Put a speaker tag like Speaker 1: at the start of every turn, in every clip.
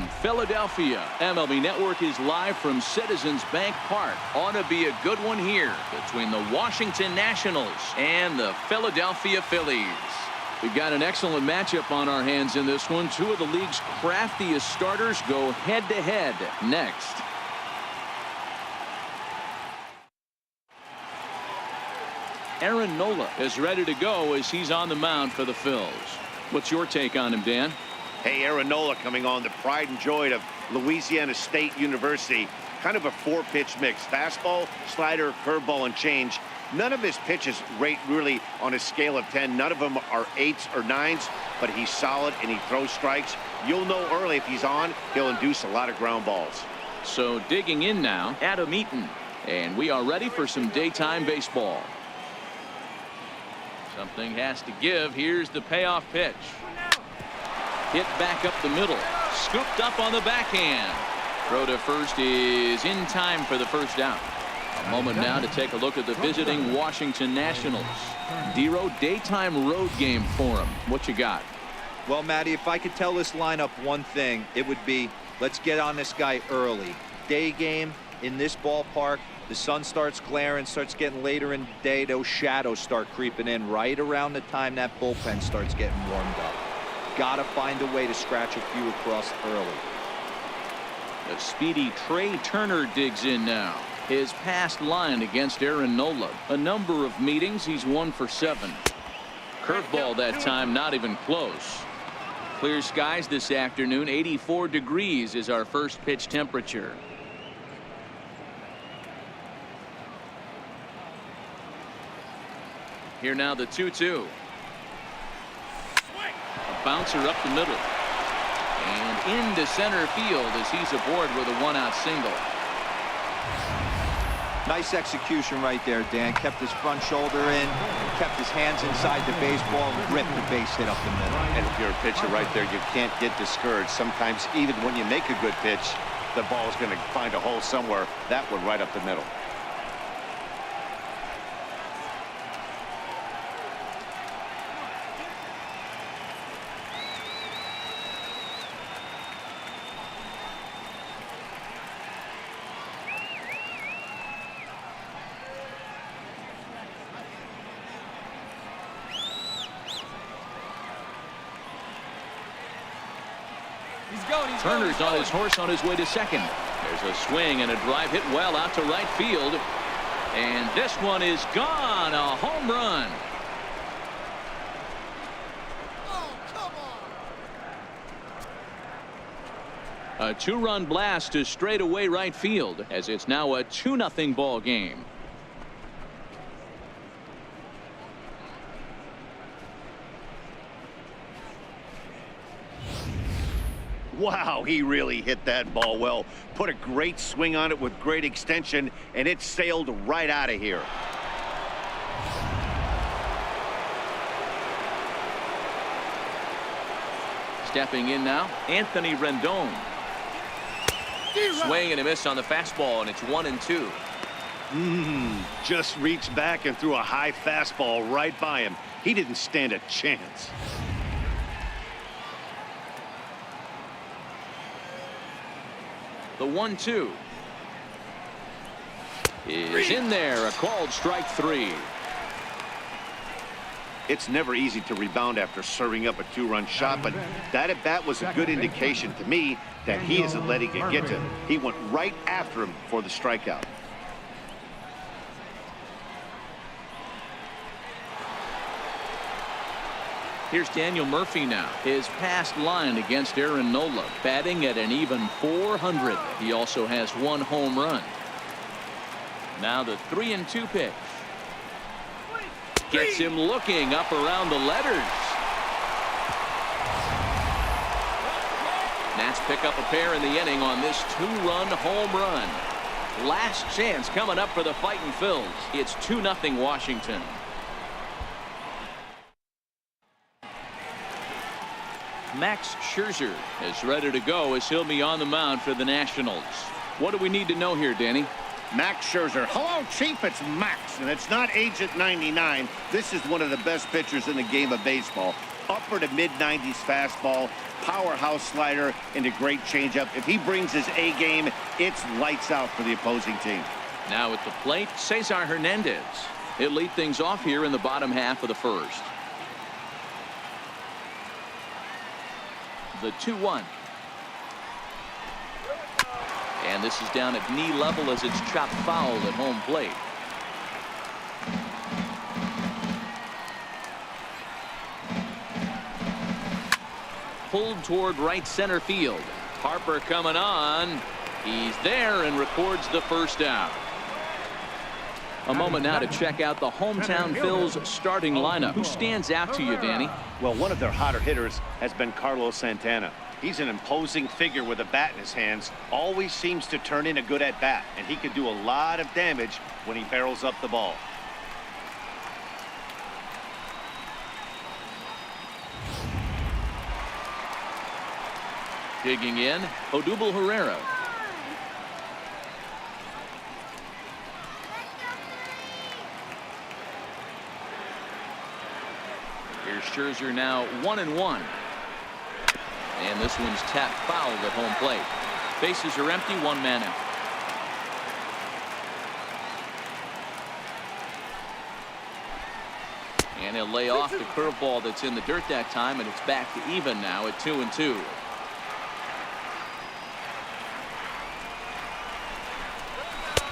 Speaker 1: from Philadelphia. MLB Network is live from Citizens Bank Park. Ought to be a good one here between the Washington Nationals and the Philadelphia Phillies. We've got an excellent matchup on our hands in this one. Two of the league's craftiest starters go head-to-head next. Aaron Nola is ready to go as he's on the mound for the Phils. What's your take on him, Dan?
Speaker 2: Hey, Aaron Nola coming on, the pride and joy of Louisiana State University. Kind of a four-pitch mix. Fastball, slider, curveball, and change. None of his pitches rate really on a scale of 10. None of them are 8s or 9s, but he's solid and he throws strikes. You'll know early if he's on, he'll induce a lot of ground balls.
Speaker 1: So digging in now, Adam Eaton. And we are ready for some daytime baseball. Something has to give. Here's the payoff pitch. Hit back up the middle. Scooped up on the backhand. Throw to first is in time for the first down. A moment now to take a look at the visiting Washington Nationals. Dero, daytime road game for them. What you got?
Speaker 3: Well, Matty, if I could tell this lineup one thing, it would be let's get on this guy early. Day game in this ballpark. The sun starts glaring, starts getting later in the day. Those shadows start creeping in right around the time that bullpen starts getting warmed up. Gotta find a way to scratch a few across early.
Speaker 1: The speedy Trey Turner digs in now. His past line against Aaron Nola. A number of meetings, he's 1 for 7. Curveball that time, not even close. Clear skies this afternoon. 84 degrees is our first pitch temperature. Here now the 2-2. A bouncer up the middle. And into center field as he's aboard with a 1-out single.
Speaker 3: Nice execution right there, Dan. Kept his front shoulder in, kept his hands inside the baseball, and ripped the base hit up the middle.
Speaker 2: And if you're a pitcher right there, you can't get discouraged. Sometimes even when you make a good pitch, the ball is going to find a hole somewhere. That one right up the middle.
Speaker 1: Turner's on his horse on his way to second. There's a swing and a drive hit well out to right field. And this one is gone. A home run.
Speaker 4: Oh, come on.
Speaker 1: A 2-run blast to straightaway right field as it's now a 2-0 ball game.
Speaker 2: Wow, he really hit that ball well. Put a great swing on it with great extension, and it sailed right out of here.
Speaker 1: Stepping in now, Anthony Rendon. Swing and a miss on the fastball, and it's 1-2.
Speaker 2: Just reached back and threw a high fastball right by him. He didn't stand a chance.
Speaker 1: The 1-2 is in there. A called strike 3.
Speaker 2: It's never easy to rebound after serving up a 2-run shot, but that at bat was a good indication to me that he isn't letting it get to him. He went right after him for the strikeout.
Speaker 1: Here's Daniel Murphy now. His past line against Aaron Nola, batting at an even .400. He also has 1 home run. Now the 3-2 pitch. Gets him looking up around the letters. Nats pick up a pair in the inning on this 2-run home run. Last chance coming up for the Fightin' Phils. It's 2-0 Washington. Max Scherzer is ready to go as he'll be on the mound for the Nationals. What do we need to know here, Danny?
Speaker 2: Max Scherzer. Hello, Chief, it's Max, and it's not Agent 99. This is one of the best pitchers in the game of baseball. Upper to mid-90s fastball, powerhouse slider, and a great changeup. If he brings his A game, it's lights out for the opposing team.
Speaker 1: Now at the plate, Cesar Hernandez. He'll lead things off here in the bottom half of the first. The 2-1. And this is down at knee level as it's chopped foul at home plate. Pulled toward right center field. Harper coming on. He's there and records the first out. A moment now to check out the hometown Phils starting lineup. Who stands out to you, Danny?
Speaker 2: Well, one of their hotter hitters has been Carlos Santana. He's an imposing figure with a bat in his hands. Always seems to turn in a good at-bat, and he can do a lot of damage when he barrels up the ball.
Speaker 1: Digging in, Odubel Herrera. Here's Scherzer now 1-1. And this one's tapped foul at home plate. Bases are empty, one man out. And he'll lay off the curveball that's in the dirt that time, and it's back to even now at 2-2.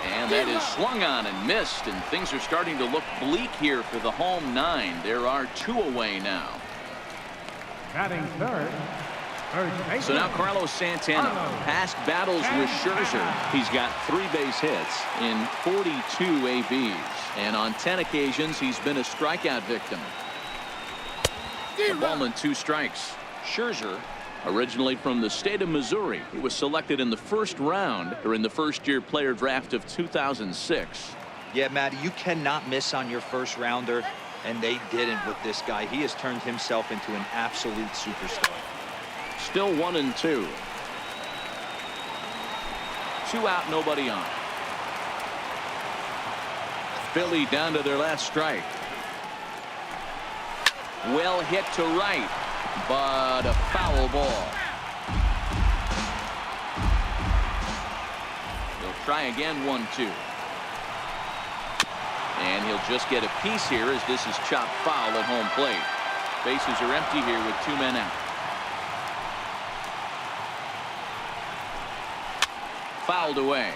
Speaker 1: And that is swung on and missed, and things are starting to look bleak here for the home nine. There are two away now.
Speaker 5: Batting third.
Speaker 1: So now Carlos Santana, past battles with Scherzer. He's got 3 base hits in 42 ABs. And on 10 occasions, he's been a strikeout victim. A ball and 2 strikes. Scherzer, originally from the state of Missouri, he was selected in the first round during the first-year player draft of 2006.
Speaker 3: Yeah, Matty, you cannot miss on your first rounder, and they didn't with this guy. He has turned himself into an absolute superstar.
Speaker 1: Still 1-2. 2 out, nobody on. Philly down to their last strike. Well hit to right, but a foul ball. He'll try again, 1-2. And he'll just get a piece here as this is chopped foul at home plate. Bases are empty here with 2 men out. Fouled away.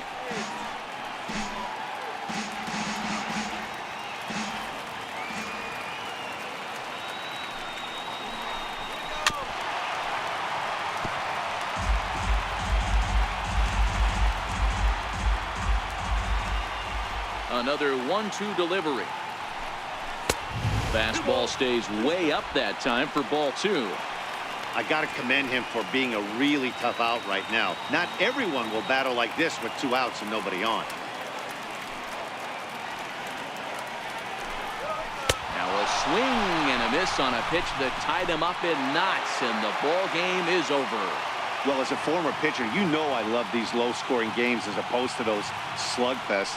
Speaker 1: Another 1-2 delivery. Fastball stays way up that time for ball 2.
Speaker 2: I got to commend him for being a really tough out right now. Not everyone will battle like this with 2 outs and nobody on.
Speaker 1: Now a swing and a miss on a pitch that tied him up in knots, and the ball game is over.
Speaker 2: Well, as a former pitcher, you know I love these low-scoring games as opposed to those slugfests.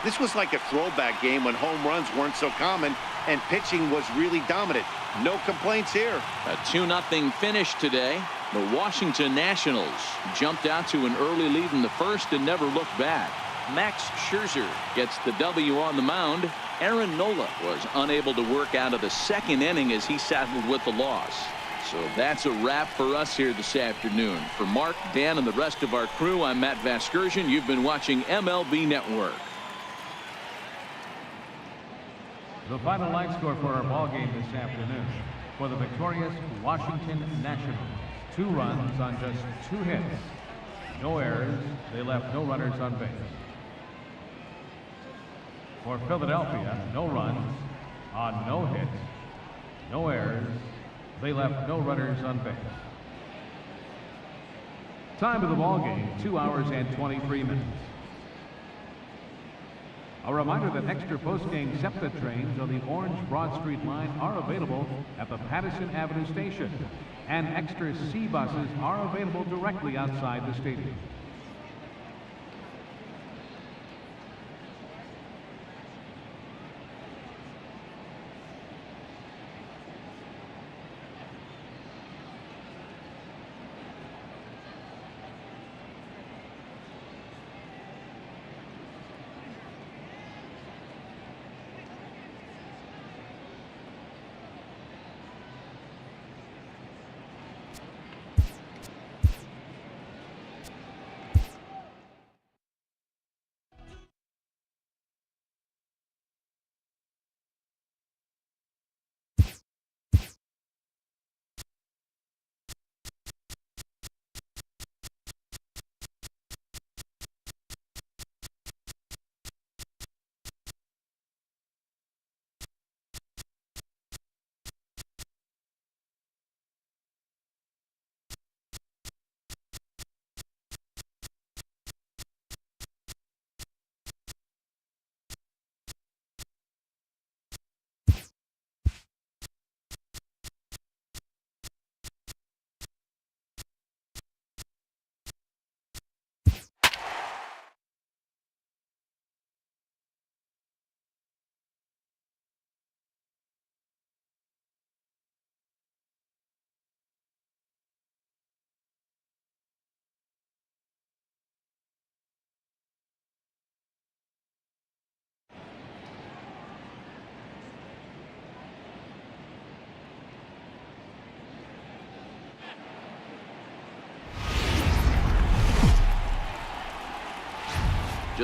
Speaker 2: This was like a throwback game when home runs weren't so common and pitching was really dominant. No complaints here.
Speaker 1: A 2-0 finish today. The Washington Nationals jumped out to an early lead in the first and never looked back. Max Scherzer gets the W on the mound. Aaron Nola was unable to work out of the second inning as he saddled with the loss. So that's a wrap for us here this afternoon. For Mark, Dan, and the rest of our crew, I'm Matt Vasgersian. You've been watching MLB Network.
Speaker 5: The final line score for our ball game this afternoon. For the victorious Washington Nationals, 2 runs on just 2 hits. No errors. They left no runners on base. For Philadelphia, no runs on no hits. No errors. They left no runners on base. Time of the ball game, 2 hours and 23 minutes. A reminder that extra post-game SEPTA trains on the Orange Broad Street line are available at the Patterson Avenue station, and extra C buses are available directly outside the stadium.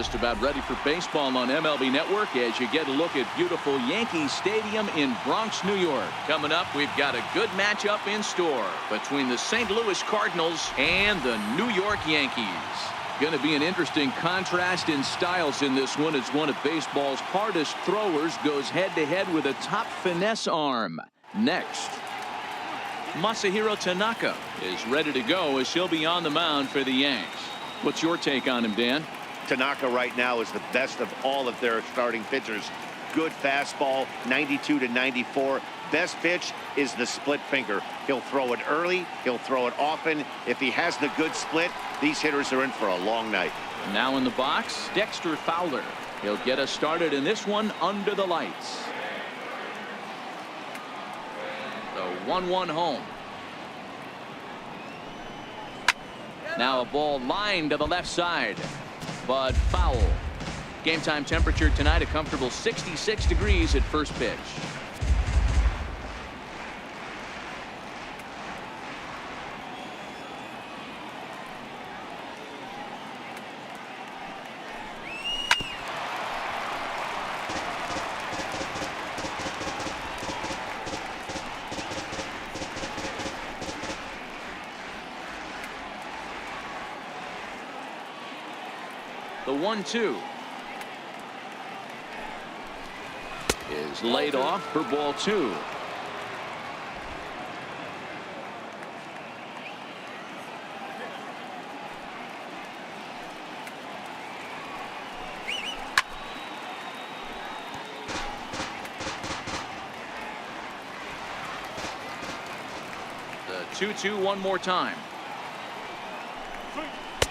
Speaker 1: just about ready for baseball on MLB Network as you get a look at beautiful Yankee Stadium in Bronx, New York. Coming up, we've got a good matchup in store between the St. Louis Cardinals and the New York Yankees. Going to be an interesting contrast in styles in this one as one of baseball's hardest throwers goes head-to-head with a top finesse arm. Next, Masahiro Tanaka is ready to go as he'll be on the mound for the Yanks. What's your take on him, Dan?
Speaker 2: Tanaka right now is the best of all of their starting pitchers. Good fastball, 92 to 94. Best pitch is the split finger. He'll throw it early. He'll throw it often. If he has the good split, these hitters are in for a long night.
Speaker 1: Now in the box, Dexter Fowler. He'll get us started in this one under the lights. The 1-1 home. Now a ball lined to the left side, but foul. Game time temperature tonight a comfortable 66 degrees at first pitch. The 1-2 is laid off for ball 2. The 2-2 one more time.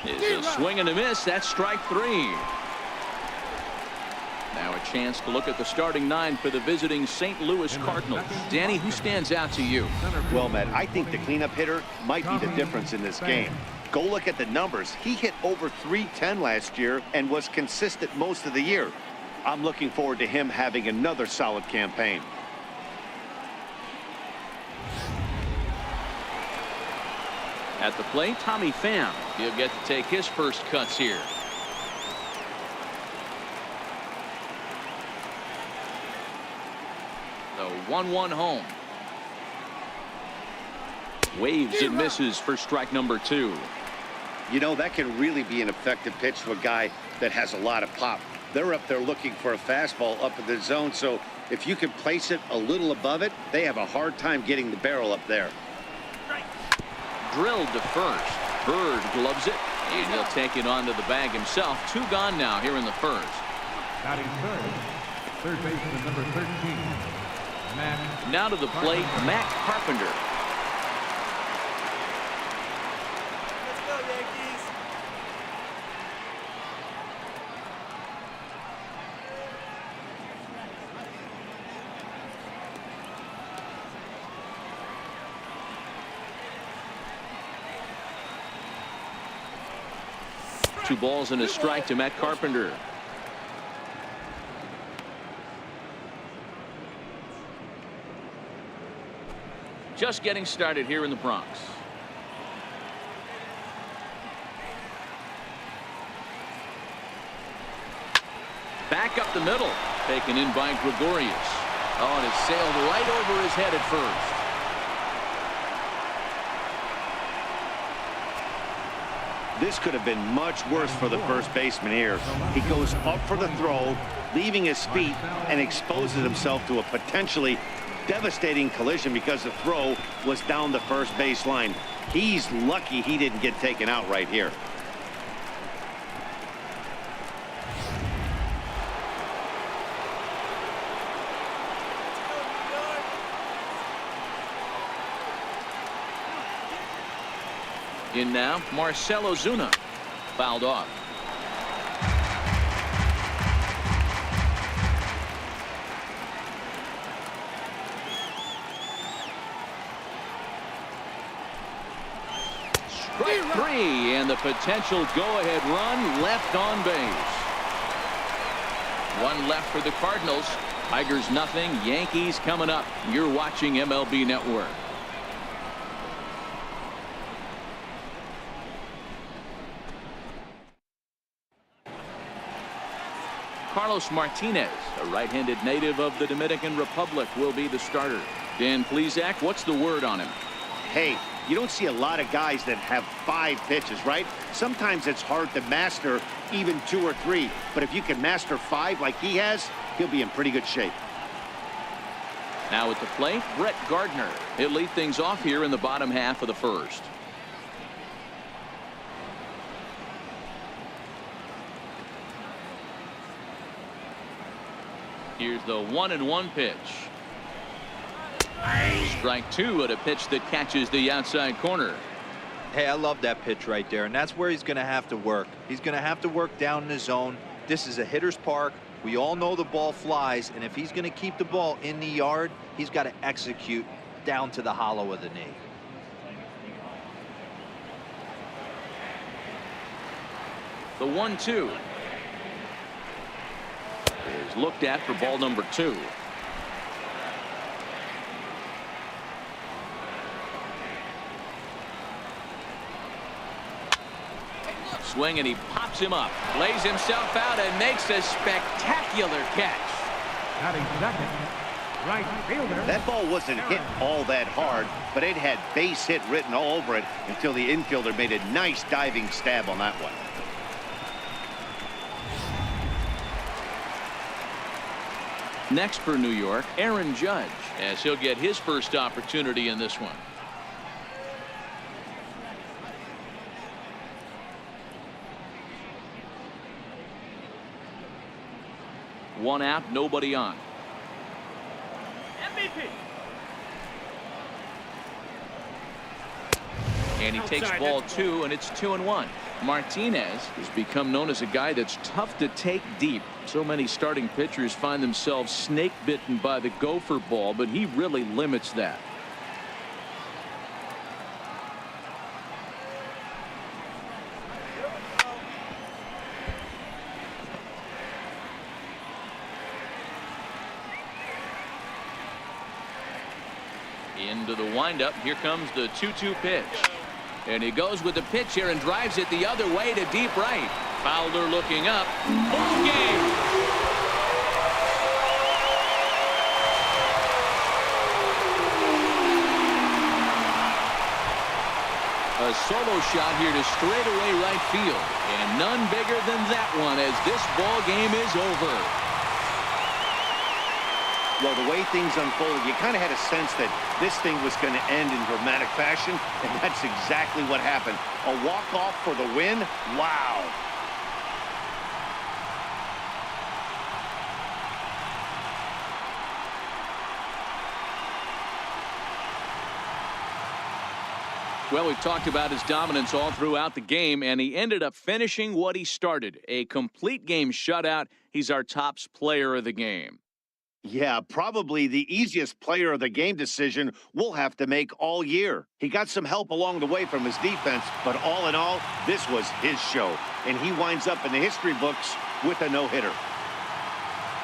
Speaker 1: Is a swing and a miss. That's strike 3. Now a chance to look at the starting 9 for the visiting St. Louis Cardinals. Danny, who stands out to you?
Speaker 2: Well, Matt, I think the cleanup hitter might be the difference in this game. Go look at the numbers. He hit over .310 last year and was consistent most of the year. I'm looking forward to him having another solid campaign.
Speaker 1: At the plate, Tommy Pham. He'll get to take his first cuts here. The 1-1 home. Waves and misses for strike number 2.
Speaker 2: You know, that can really be an effective pitch to a guy that has a lot of pop. They're up there looking for a fastball up in the zone, so if you can place it a little above it, they have a hard time getting the barrel up there.
Speaker 1: Drilled to first. Bird gloves it, and he'll take it onto the bag himself. 2 gone now here in the first.
Speaker 5: Batting third baseman number 13, Matt.
Speaker 1: Now to the plate, Matt Carpenter.
Speaker 4: Let's go, Yankees.
Speaker 1: Two balls and a strike to Matt Carpenter. Just getting started here in the Bronx. Back up the middle. Taken in by Gregorius. Oh, and it sailed right over his head at first.
Speaker 2: This could have been much worse for the first baseman here. He goes up for the throw, leaving his feet, and exposes himself to a potentially devastating collision because the throw was down the first base line. He's lucky he didn't get taken out right here.
Speaker 1: In now, Marcelo Zuna. Fouled off. Strike 3, and the potential go-ahead run left on base. 1 left for the Cardinals. Tigers nothing. Yankees coming up. You're watching MLB Network. Carlos Martinez, a right-handed native of the Dominican Republic, will be the starter. Dan Plesac, what's the word on him?
Speaker 2: Hey, you don't see a lot of guys that have 5 pitches, right? Sometimes it's hard to master even 2 or 3. But if you can master 5 like he has, he'll be in pretty good shape.
Speaker 1: Now at the plate, Brett Gardner. He'll lead things off here in the bottom half of the first. Here's the 1-1 pitch. Strike 2 at a pitch that catches the outside corner.
Speaker 3: Hey, I love that pitch right there, and that's where he's going to have to work. He's going to have to work down in the zone. This is a hitter's park. We all know the ball flies, and if he's going to keep the ball in the yard, he's got to execute down to the hollow of the knee.
Speaker 1: The 1-2 is looked at for ball number 2. Swing, and he pops him up, lays himself out, and makes a spectacular catch.
Speaker 5: Batting second, right fielder.
Speaker 2: That ball wasn't hit all that hard, but it had base hit written all over it until the infielder made a nice diving stab on that one.
Speaker 1: Next for New York, Aaron Judge, as he'll get his first opportunity in this one. One out, nobody on.
Speaker 4: MVP.
Speaker 1: And he takes ball 2, and it's 2-1. Martinez has become known as a guy that's tough to take deep. So many starting pitchers find themselves snake bitten by the gopher ball, but he really limits that. Into the windup. Here comes the 2-2 pitch. And he goes with the pitch here and drives it the other way to deep right. Fowler looking up. Ball game. A solo shot here to straightaway right field. And none bigger than that one as this ball game is over.
Speaker 2: Well, the way things unfolded, you kind of had a sense that this thing was going to end in dramatic fashion, and that's exactly what happened. A walk-off for the win? Wow.
Speaker 1: Well, we've talked about his dominance all throughout the game, and he ended up finishing what he started. A complete game shutout. He's our top player of the game.
Speaker 2: Yeah, probably the easiest player of the game decision we'll have to make all year. He got some help along the way from his defense, but all in all, this was his show. And he winds up in the history books with a no-hitter.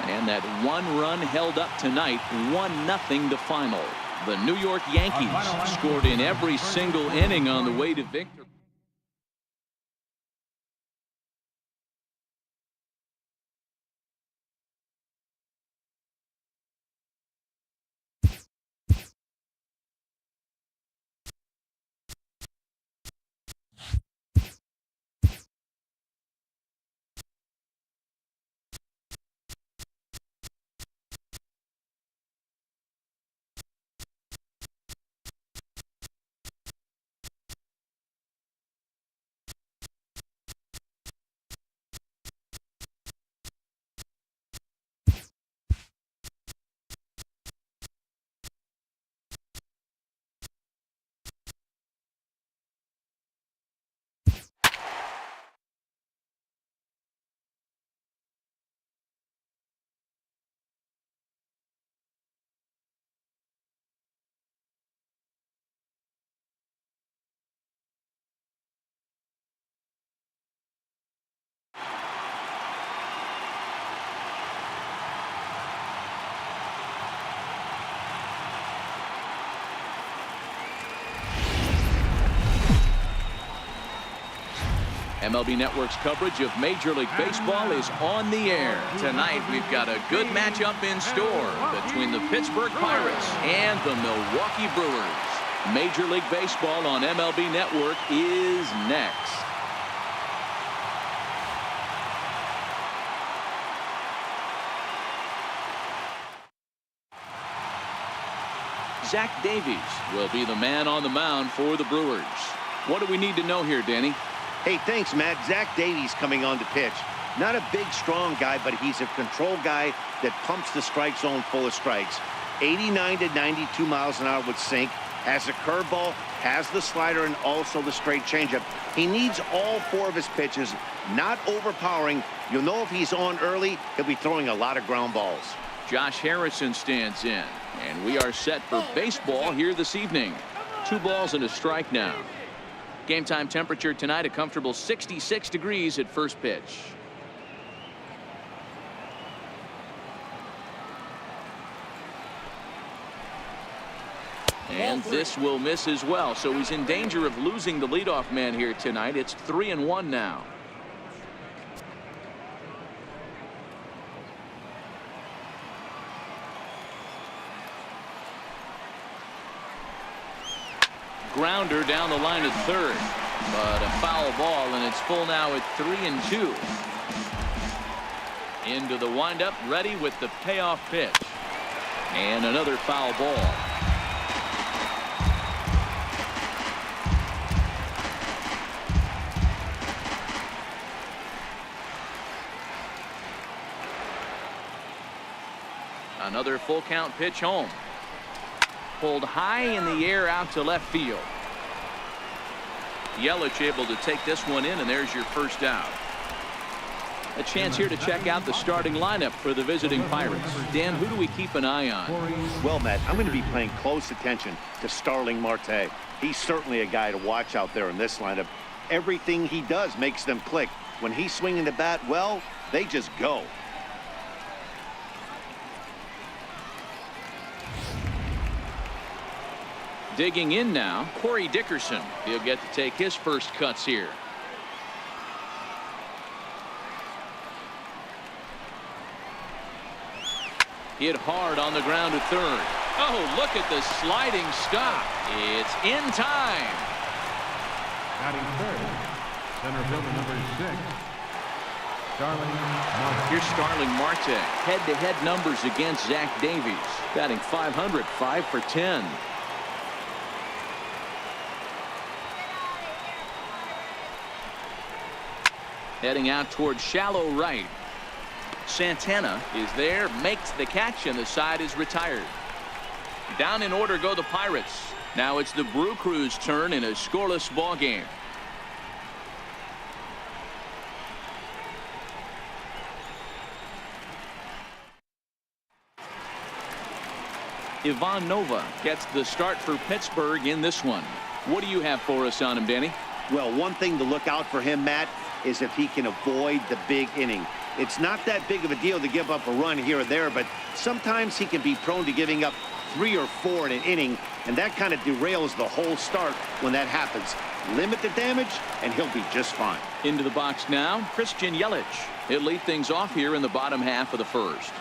Speaker 1: And that one run held up tonight, 1-0 the final. The New York Yankees scored in every single inning on the way to victory. MLB Network's coverage of Major League Baseball is on the air. Tonight, we've got a good matchup in store between the Pittsburgh Pirates and the Milwaukee Brewers. Major League Baseball on MLB Network is next. Zach Davies will be the man on the mound for the Brewers. What do we need to know here, Danny?
Speaker 2: Hey, thanks, Matt. Zach Davies coming on to pitch. Not a big, strong guy, but he's a control guy that pumps the strike zone full of strikes. 89 to 92 miles an hour with sink. Has a curveball, has the slider, and also the straight changeup. He needs all four of his pitches, not overpowering. You'll know if he's on early, he'll be throwing a lot of ground balls.
Speaker 1: Josh Harrison stands in, and we are set for baseball here this evening. 2 balls and a strike now. Game time temperature tonight, a comfortable 66 degrees at first pitch. And this will miss as well, so he's in danger of losing the leadoff man here tonight. It's 3-1 now. Grounder down the line at third, but a foul ball, and it's full now at 3-2. Into the windup, ready with the payoff pitch, and another foul ball. Another full count pitch home. Pulled high in the air out to left field. Yelich able to take this one in, and there's your first out. A chance here to check out the starting lineup for the visiting Pirates. Dan, who do we keep an eye on?
Speaker 2: Well, Matt, I'm going to be paying close attention to Starling Marte. He's certainly a guy to watch out there in this lineup. Everything he does makes them click. When he's swinging the bat, well, they just go.
Speaker 1: Digging in now, Corey Dickerson. He'll get to take his first cuts here. Hit hard on the ground at third. Oh, look at the sliding stop. It's in time.
Speaker 5: Batting third, center fielder number 6, Starling Marte.
Speaker 1: Here's Starling Marte. Head-to-head numbers against Zach Davies. Batting .500, 5 for 10. Heading out towards shallow right. Santana is there, makes the catch, and the side is retired. Down in order go the Pirates. Now it's the Brew Crew's turn in a scoreless ball game. Ivan Nova gets the start for Pittsburgh in this one. What do you have for us on him, Danny?
Speaker 2: Well, one thing to look out for him, Matt, is if he can avoid the big inning. It's not that big of a deal to give up a run here or there, but sometimes he can be prone to giving up 3 or 4 in an inning, and that kind of derails the whole start when that happens. Limit the damage, and he'll be just fine.
Speaker 1: Into the box now, Christian Yelich. He'll lead things off here in the bottom half of the first.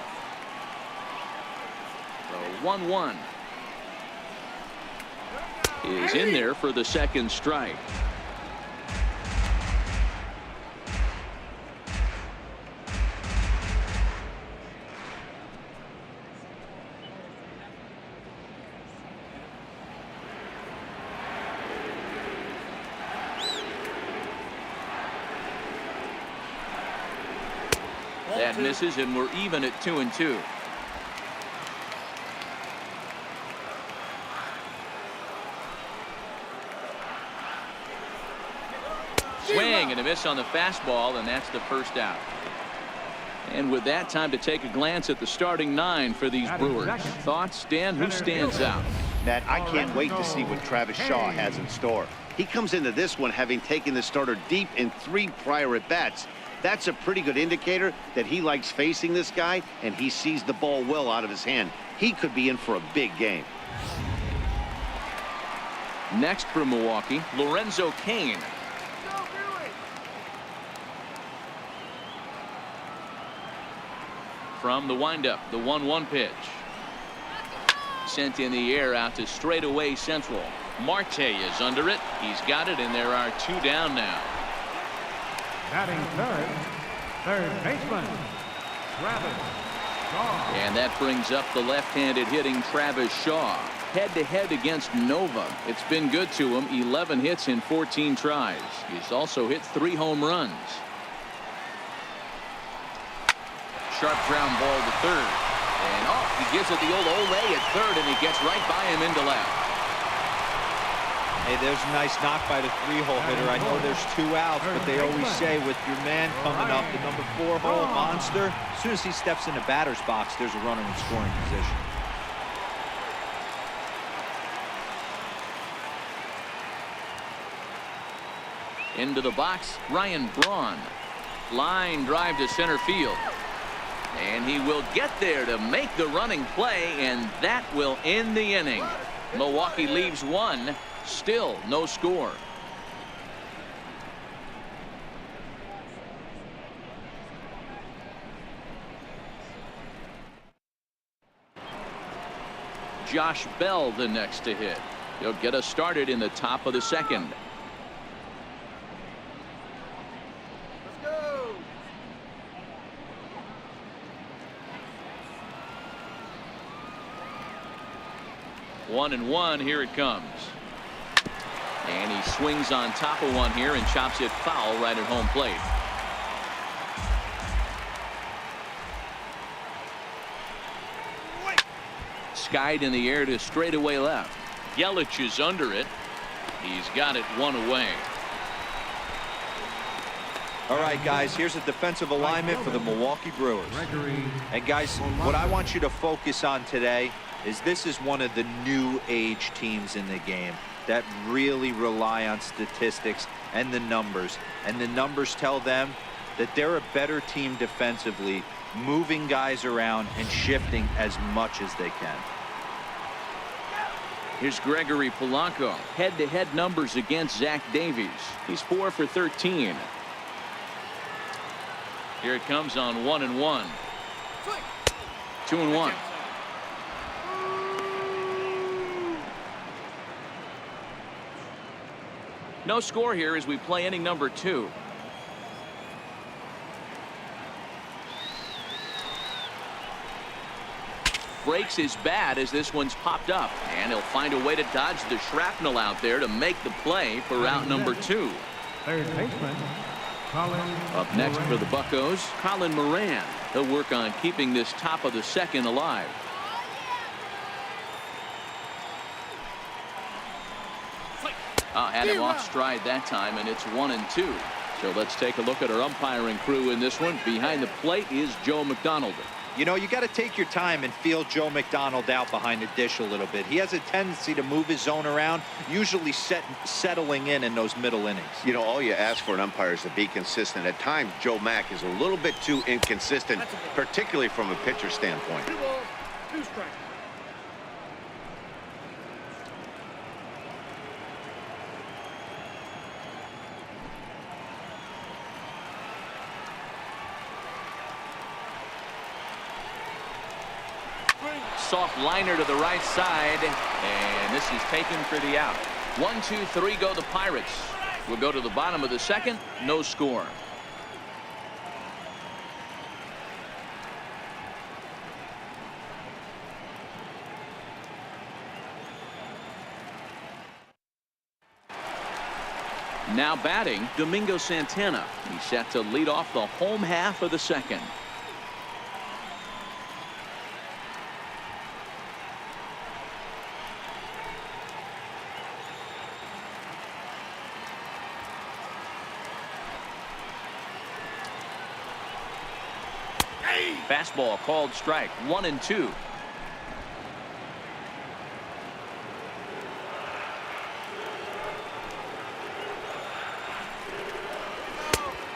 Speaker 1: The 1-1 is in there for the second strike. That misses, and we're even at 2-2. Swing and a miss on the fastball, and that's the first out. And with that, time to take a glance at the starting 9 for these Brewers. Thoughts, Dan? Who stands out?
Speaker 2: Matt, I can't wait to see what Travis Shaw has in store. He comes into this one having taken the starter deep in 3 prior at-bats. That's a pretty good indicator that he likes facing this guy, and he sees the ball well out of his hand. He could be in for a big game.
Speaker 1: Next for Milwaukee, Lorenzo Cain. from the windup. The 1-1 pitch. Sent in the air out to straightaway central. Marte is under it. He's got it, and there are 2 down now.
Speaker 5: Batting third baseman, Travis Shaw.
Speaker 1: And that brings up the left-handed hitting Travis Shaw. Head-to-head against Nova. It's been good to him. 11 hits in 14 tries. He's also hit 3 home runs. Sharp ground ball to third. And he gives it the old Olay at third, and he gets right by him into left.
Speaker 3: Hey, there's a nice knock by the 3-hole hitter. I know there's 2 outs, but they always say with your man coming up, the number 4-hole monster, as soon as he steps in the batter's box, there's a runner in scoring position.
Speaker 1: Into the box, Ryan Braun. Line drive to center field. And he will get there to make the running play, and that will end the inning. Milwaukee leaves 1. Still no score. Josh Bell the next to hit. He'll get us started in the top of the second.
Speaker 4: Let's go.
Speaker 1: 1-1. Here it comes. And he swings on top of one here and chops it foul right at home plate. Skied in the air to straightaway left. Yelich is under it. He's got it 1 away.
Speaker 3: All right, guys, here's a defensive alignment for the Milwaukee Brewers. And guys, what I want you to focus on today is this is one of the new age teams in the game that really rely on statistics and the numbers. And the numbers tell them that they're a better team defensively, moving guys around and shifting as much as they can.
Speaker 1: Here's Gregory Polanco. Head-to-head numbers against Zach Davies. He's 4 for 13. Here it comes on 1-1. 2-1. No score here as we play inning number 2. Breaks his bat as this one's popped up, and he'll find a way to dodge the shrapnel out there to make the play for route number 2.
Speaker 5: Third baseman, Colin.
Speaker 1: Up next for the Buccos, Colin Moran. He'll work on keeping this top of the second alive. Had him off stride that time, and it's 1-2. So let's take a look at our umpiring crew in this one. Behind the plate is Joe McDonald.
Speaker 3: You know, you got to take your time and feel Joe McDonald out behind the dish a little bit. He has a tendency to move his zone around, usually settling in those middle innings.
Speaker 2: You know, all you ask for an umpire is to be consistent. At times, Joe Mack is a little bit too inconsistent, particularly from a pitcher standpoint.
Speaker 4: 2 balls, 2 strikes.
Speaker 1: Soft liner to the right side, and this is taken for the out. 1, 2, 3 go the Pirates. We'll go to the bottom of the second. No score. Now batting, Domingo Santana. He's set to lead off the home half of the second. Fastball called strike. 1-2.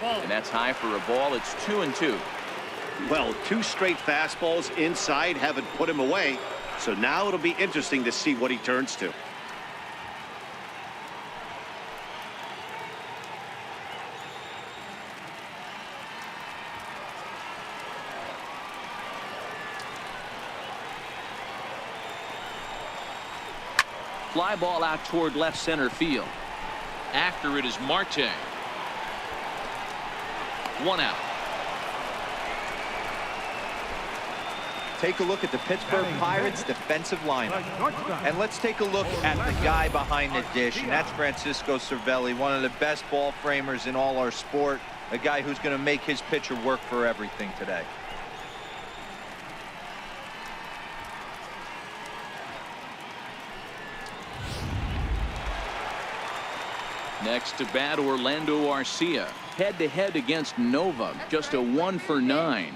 Speaker 1: And that's high for a ball. It's 2-2.
Speaker 2: Well, 2 straight fastballs inside haven't put him away. So now it'll be interesting to see what he turns to.
Speaker 1: Fly ball out toward left center field. After it is Marte. 1 out.
Speaker 3: Take a look at the Pittsburgh Pirates defensive lineup. And let's take a look at the guy behind the dish, and that's Francisco Cervelli, one of the best ball framers in all our sport, a guy who's going to make his pitcher work for everything today.
Speaker 1: Next to bat, Orlando Arcia. Head-to-head against Nova. Just a 1 for 9.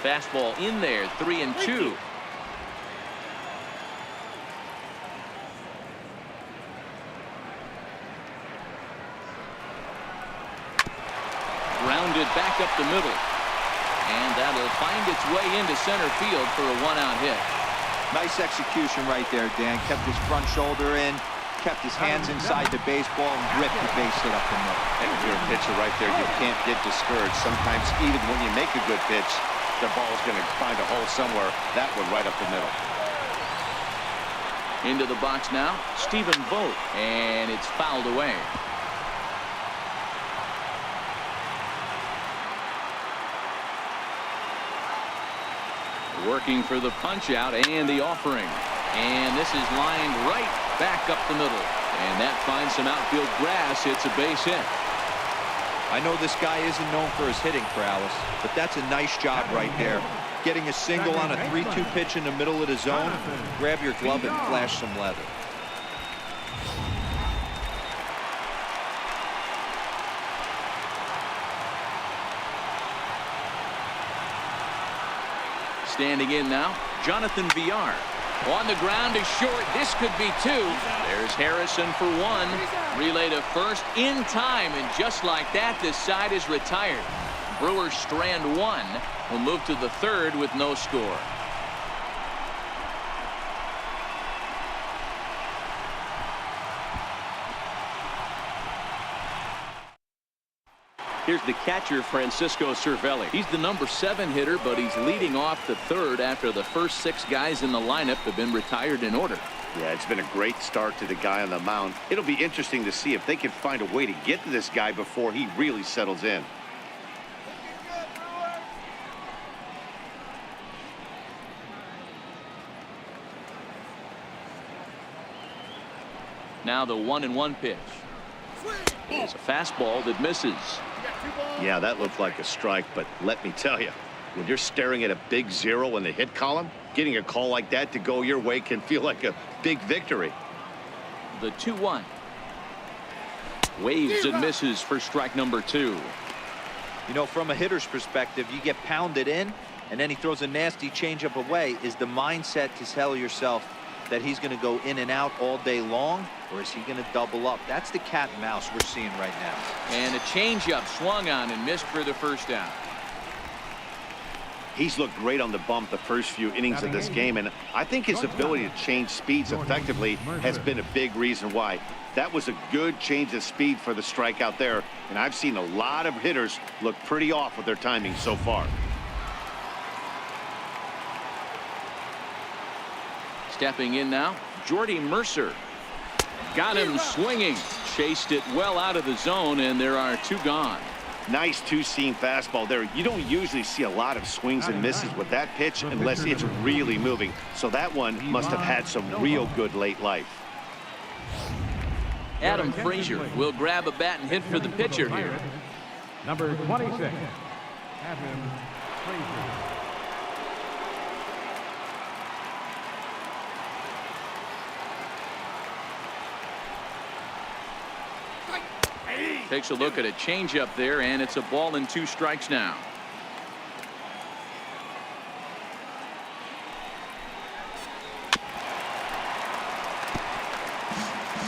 Speaker 1: Fastball in there, 3-2. Grounded back up the middle. And that'll find its way into center field for a 1-out hit.
Speaker 3: Nice execution right there, Dan. Kept his front shoulder in, kept his hands inside the baseball, and ripped the base hit up the middle.
Speaker 2: And if you're a pitcher right there, you can't get discouraged. Sometimes even when you make a good pitch, the ball's going to find a hole somewhere. That one right up the middle.
Speaker 1: Into the box now, Stephen Vogt, and it's fouled away. Working for the punch out and the offering. And this is lined right back up the middle. And that finds some outfield grass. It's a base hit.
Speaker 3: I know this guy isn't known for his hitting prowess, but that's a nice job right there. Getting a single on a 3-2 pitch in the middle of the zone. Grab your glove and flash some leather.
Speaker 1: Standing in now, Jonathan Villar. On the ground is short. This could be 2. There's Harrison for 1. Relay to first in time, and just like that, this side is retired. Brewers strand 1. Will move to the 3rd with no score. Here's the catcher, Francisco Cervelli. He's the number 7 hitter, but he's leading off the 3rd after the first 6 guys in the lineup have been retired in order.
Speaker 2: Yeah, it's been a great start to the guy on the mound. It'll be interesting to see if they can find a way to get to this guy before he really settles in.
Speaker 1: Now the 1-1 pitch. It's a fastball that misses.
Speaker 2: Yeah, that looked like a strike, but let me tell you, when you're staring at a big 0 in the hit column, getting a call like that to go your way can feel like a big victory.
Speaker 1: The 2-1. Waves and misses for strike number 2.
Speaker 3: You know, from a hitter's perspective, you get pounded in, and then he throws a nasty changeup away. Is the mindset to tell yourself that he's going to go in and out all day long, or is he going to double up? That's the cat and mouse we're seeing right now.
Speaker 1: And a changeup swung on and missed for the first down.
Speaker 2: He's looked great on the bump the first few innings of this game, and I think his ability to change speeds effectively has been a big reason why. That was a good change of speed for the strikeout there, and I've seen a lot of hitters look pretty off with their timing so far.
Speaker 1: Stepping in now, Jordy Mercer. Got him swinging. Chased it well out of the zone, and there are 2 gone.
Speaker 2: Nice 2-seam fastball there. You don't usually see a lot of swings and misses with that pitch unless it's really moving. So that one must have had some real good late life.
Speaker 1: Adam Frazier will grab a bat and hit for the pitcher here.
Speaker 5: Number 26, Adam Frazier.
Speaker 1: Takes a look at a changeup there, and it's a ball and 2 strikes now.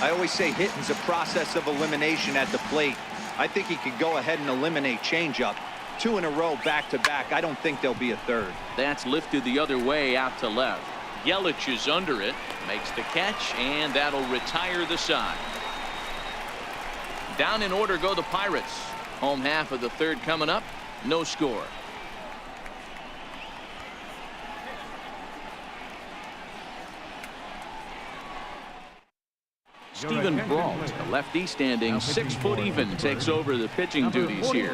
Speaker 3: I always say hitting's a process of elimination at the plate. I think he could go ahead and eliminate changeup. 2 in a row back to back. I don't think there'll be a 3rd.
Speaker 1: That's lifted the other way out to left. Yelich is under it, makes the catch, and that'll retire the side. Down in order go the Pirates. Home half of the 3rd coming up. No score. Stephen Brault, the lefty standing 6 foot even, takes over the pitching duties here.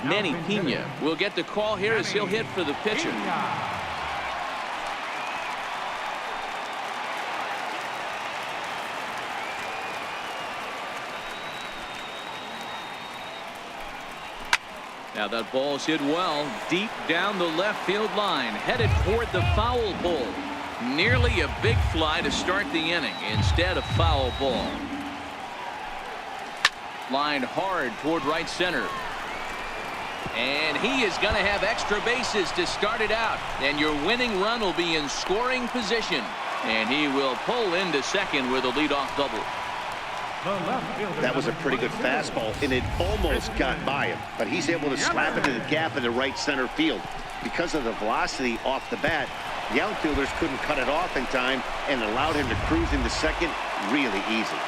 Speaker 1: Manny Pena will get the call here as he'll hit for the pitcher. Now that ball's hit well deep down the left field line, headed toward the foul pole. Nearly a big fly to start the inning instead of foul ball. Lined hard toward right center. And he is going to have extra bases to start it out. And your winning run will be in scoring position. And he will pull into second with a leadoff double.
Speaker 2: That was a pretty good fastball, and it almost got by him. But he's able to slap it in the gap in the right center field. Because of the velocity off the bat, the outfielders couldn't cut it off in time and allowed him to cruise into second really easy.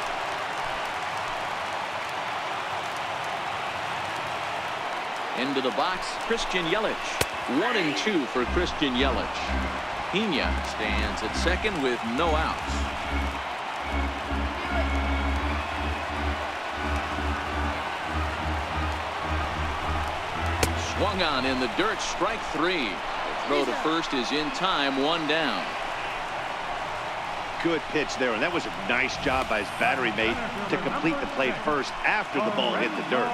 Speaker 1: Into the box, Christian Yelich. 1-2 for Christian Yelich. Pena stands at second with no outs. Swung on in the dirt, strike 3. The throw to first is in time, 1 down.
Speaker 2: Good pitch there, and that was a nice job by his battery mate to complete the play first after the ball hit the dirt.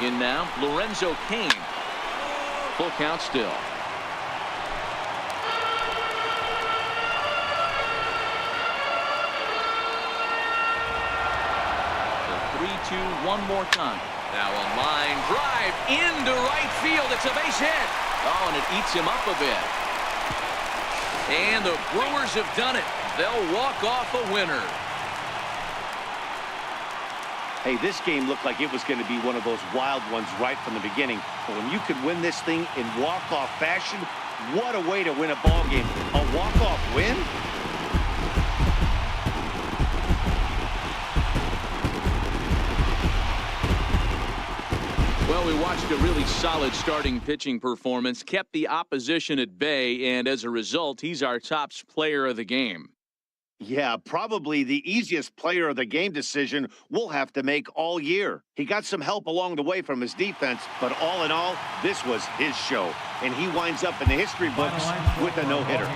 Speaker 1: In now, Lorenzo Cain. Full count still. The 3-2 one more time. Now a line drive into right field. It's a base hit. Oh, and it eats him up a bit. And the Brewers have done it. They'll walk off a winner.
Speaker 2: Hey, this game looked like it was going to be one of those wild ones right from the beginning. But when you can win this thing in walk-off fashion, what a way to win a ball game. A walk-off win?
Speaker 1: Well, we watched a really solid starting pitching performance, kept the opposition at bay, and as a result, he's our top player of the game.
Speaker 2: Yeah, probably the easiest player of the game decision we'll have to make all year. He got some help along the way from his defense, but all in all, this was his show. And he winds up in the history books with a no-hitter.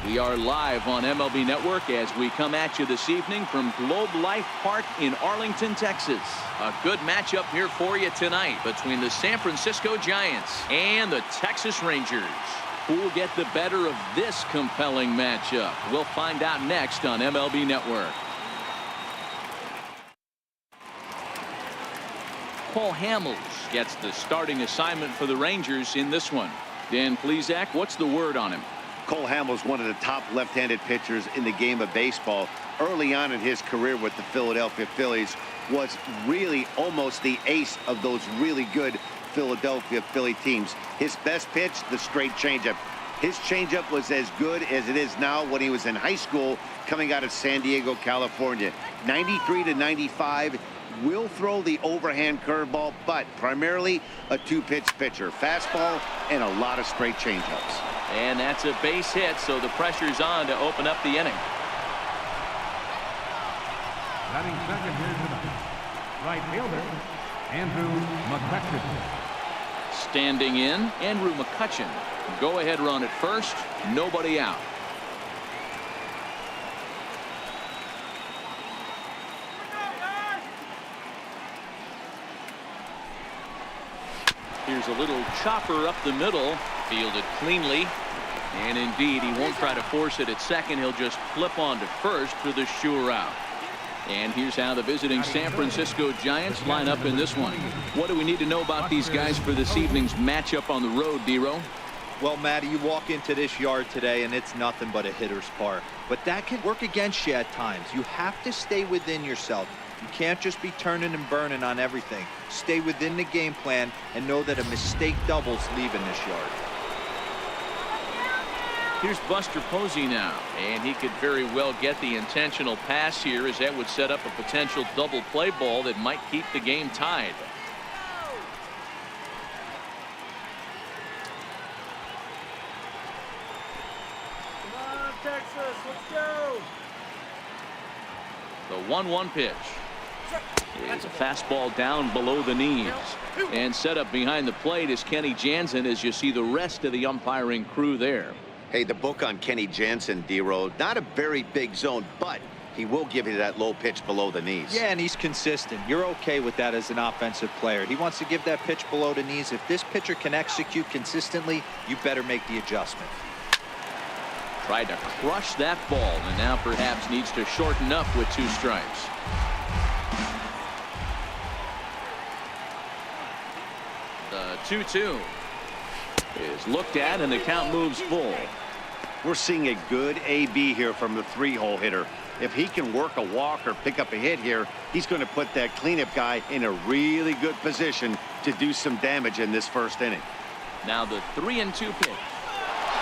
Speaker 1: We are live on MLB Network as we come at you this evening from Globe Life Park in Arlington, Texas. A good matchup here for you tonight between the San Francisco Giants and the Texas Rangers. Who will get the better of this compelling matchup? We'll find out next on MLB Network. Paul Hamels gets the starting assignment for the Rangers in this one. Dan Plesac, what's the word on him?
Speaker 2: Cole Hamels, one of the top left-handed pitchers in the game of baseball. Early on in his career with the Philadelphia Phillies, was really almost the ace of those really good Philadelphia Philly teams. His best pitch, the straight changeup. His changeup was as good as it is now when he was in high school coming out of San Diego, California. 93 to 95. Will throw the overhand curveball, but primarily a two-pitch pitcher. Fastball and a lot of straight changeups.
Speaker 1: And that's a base hit, so the pressure's on to open up the inning.
Speaker 5: Batting second here tonight, right fielder, Andrew McCutchen.
Speaker 1: Standing in, Andrew McCutchen. Go-ahead run at first, nobody out. Here's a little chopper up the middle, fielded cleanly. And indeed, he won't try to force it at second. He'll just flip on to first for the sure out. And here's how the visiting San Francisco Giants line up in this one. What do we need to know about these guys for this evening's matchup on the road, D-Row?
Speaker 3: Well, Matty, you walk into this yard today and it's nothing but a hitter's park. But that can work against you at times. You have to stay within yourself. You can't just be turning and burning on everything. Stay within the game plan and know that a mistake doubles leaving this yard.
Speaker 1: Here's Buster Posey now, and he could very well get the intentional pass here, as that would set up a potential double play ball that might keep the game tied.
Speaker 4: Come on, Texas, let's go.
Speaker 1: The 1-1 pitch is a fastball down below the knees. And set up behind the plate is Kenny Jansen, as you see the rest of the umpiring crew there.
Speaker 2: Hey, the book on Kenny Jansen, D-Road, not a very big zone, but he will give you that low pitch below the knees.
Speaker 3: Yeah, and he's consistent. You're okay with that as an offensive player. He wants to give that pitch below the knees. If this pitcher can execute consistently, you better make the adjustment.
Speaker 1: Tried to crush that ball, and now perhaps needs to shorten up with 2 strikes. The 2-2 is looked at, and the count moves full.
Speaker 2: We're seeing a good AB here from the 3-hole hitter. If he can work a walk or pick up a hit here, he's going to put that cleanup guy in a really good position to do some damage in this first inning.
Speaker 1: Now the 3-2 pitch.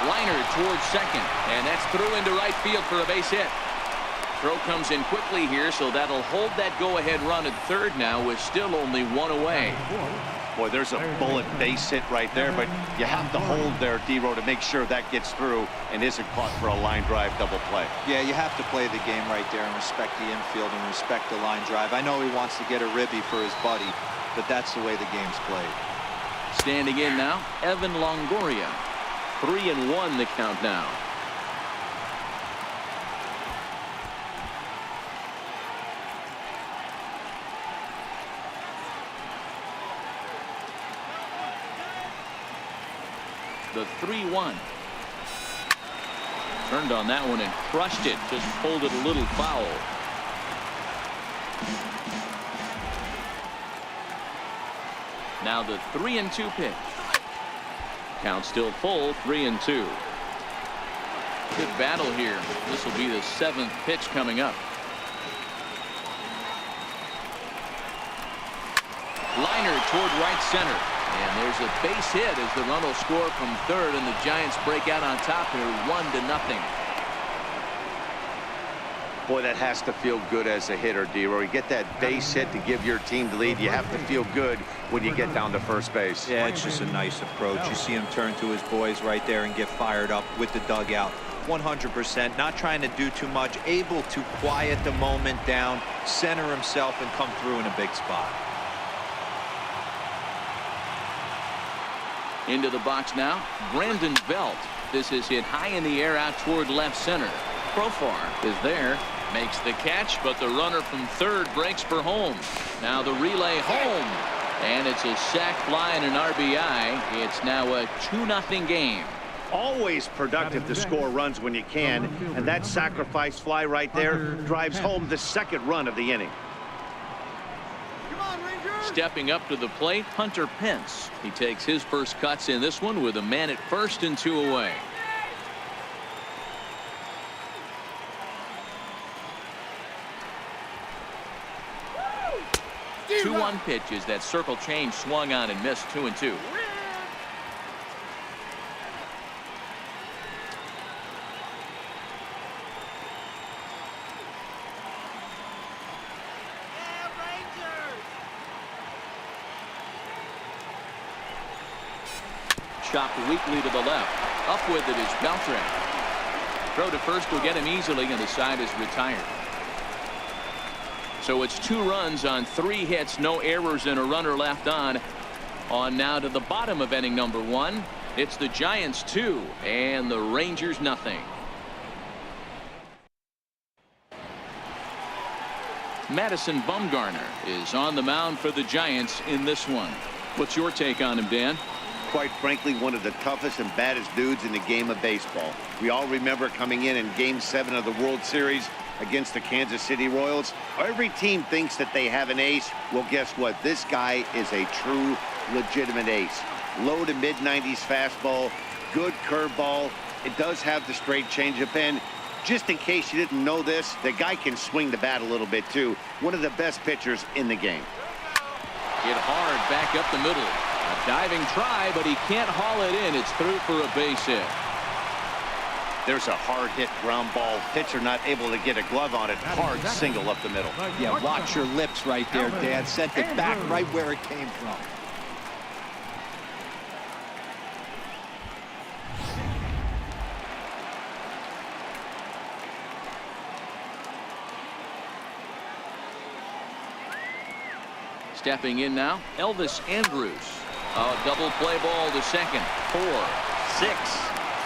Speaker 1: Liner towards second, and that's through into right field for a base hit. Throw comes in quickly here, so that'll hold that go-ahead run at third now, with still only 1 away.
Speaker 2: Boy, there's a bullet base hit right there, but you have to hold there, D-Row, to make sure that gets through and isn't caught for a line drive double play.
Speaker 3: Yeah, you have to play the game right there and respect the infield and respect the line drive. I know he wants to get a ribby for his buddy, but that's the way the game's played.
Speaker 1: Standing in now, Evan Longoria. 3-1 the count now. The 3-1. Turned on that one and crushed it. Just pulled it a little foul. Now the 3-2 pitch. Count still full, 3-2. Good battle here. This will be the 7th pitch coming up. Liner toward right center. And there's a base hit as the run will score from third, and the Giants break out on top here 1-0.
Speaker 2: Boy, that has to feel good as a hitter, D-Row. You get that base hit to give your team the lead. You have to feel good when you get down to first base.
Speaker 3: Yeah, it's just a nice approach. You see him turn to his boys right there and get fired up with the dugout. 100%, not trying to do too much, able to quiet the moment down, center himself, and come through in a big spot.
Speaker 1: Into the box now, Brandon Belt. This is hit high in the air out toward left center. Profar is there, makes the catch, but the runner from third breaks for home. Now the relay home, and it's a sac fly and an RBI. It's now a 2-0 game.
Speaker 2: Always productive to score runs when you can, and that sacrifice fly right there drives home the second run of the inning.
Speaker 1: Stepping up to the plate, Hunter Pence. He takes his first cuts in this one with a man at first and 2 away. 2-1 pitches. That circle change swung on and missed. 2-2. Chopped weakly to the left. Up with it is Beltran. Throw to first will get him easily, and the side is retired. So it's 2 runs on 3 hits, no errors, and a runner left on. On now to the bottom of inning number 1. It's the Giants 2 and the Rangers nothing. Madison Bumgarner is on the mound for the Giants in this one. What's your take on him, Dan?
Speaker 2: Quite frankly, one of the toughest and baddest dudes in the game of baseball. We all remember coming in Game 7 of the World Series against the Kansas City Royals. Every team thinks that they have an ace. Well, guess what? This guy is a true, legitimate ace. Low to mid-90s fastball, good curveball. It does have the straight changeup, and just in case you didn't know this, the guy can swing the bat a little bit too. One of the best pitchers in the game.
Speaker 1: Hit hard back up the middle. A diving try, but he can't haul it in. It's through for a base hit.
Speaker 2: There's a hard hit ground ball. Pitcher not able to get a glove on it. Hard single up the middle.
Speaker 3: Yeah, watch your lips right there, Dan. Sent it back right where it came from.
Speaker 1: Stepping in now, Elvis Andrus. A double play ball to second. 4, 6,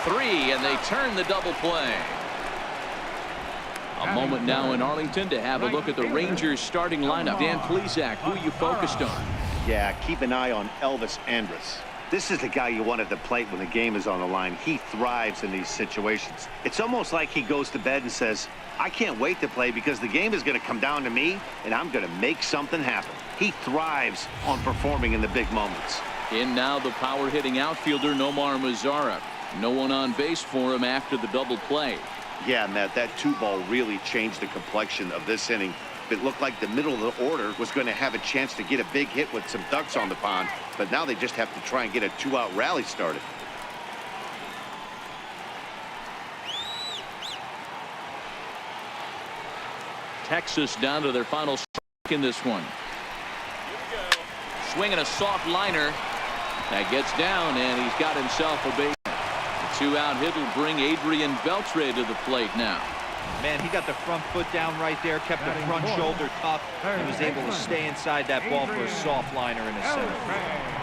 Speaker 1: 3, and they turn the double play. A moment now in Arlington to have a look at the Rangers starting lineup. Dan Plesac, who you focused on?
Speaker 2: Yeah, keep an eye on Elvis Andrus. This is the guy you want at the plate when the game is on the line. He thrives in these situations. It's almost like he goes to bed and says, I can't wait to play because the game is going to come down to me, and I'm going to make something happen. He thrives on performing in the big moments.
Speaker 1: In now the power hitting outfielder Nomar Mazara. No one on base for him after the double play.
Speaker 2: Yeah, Matt, that 2-ball really changed the complexion of this inning. It looked like the middle of the order was going to have a chance to get a big hit with some ducks on the pond, but now they just have to try and get a 2-out rally started.
Speaker 1: Texas down to their final strike in this one. Swinging a soft liner. That gets down, and he's got himself a base. The 2-out hit will bring Adrian Beltre to the plate now.
Speaker 3: Man, he got the front foot down right there, kept the front shoulder tough, and was able to stay inside that ball for a soft liner in the center.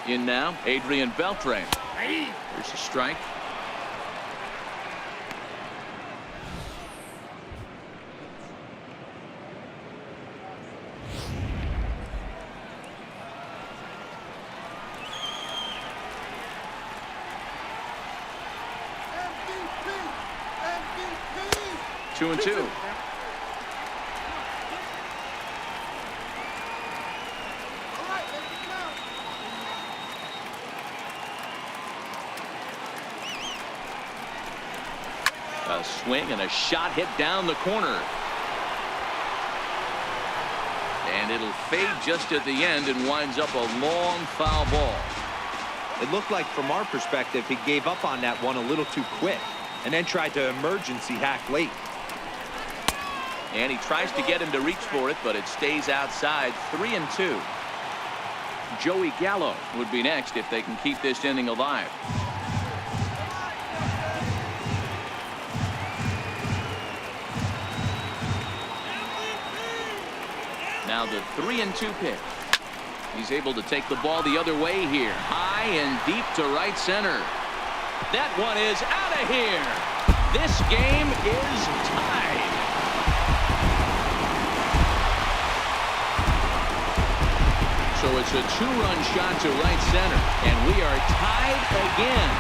Speaker 1: In now, Adrian Beltre. Here's a strike. MVP. 2-2. A swing and a shot hit down the corner. And it'll fade just at the end and winds up a long foul ball.
Speaker 3: It looked like from our perspective he gave up on that one a little too quick and then tried to emergency hack late.
Speaker 1: And he tries to get him to reach for it, but it stays outside. 3-2. Joey Gallo would be next if they can keep this inning alive. Now the 3-2 pitch. He's able to take the ball the other way here. High and deep to right center. That one is out of here. This game is tied. So it's a two-run shot to right center, and we are tied again.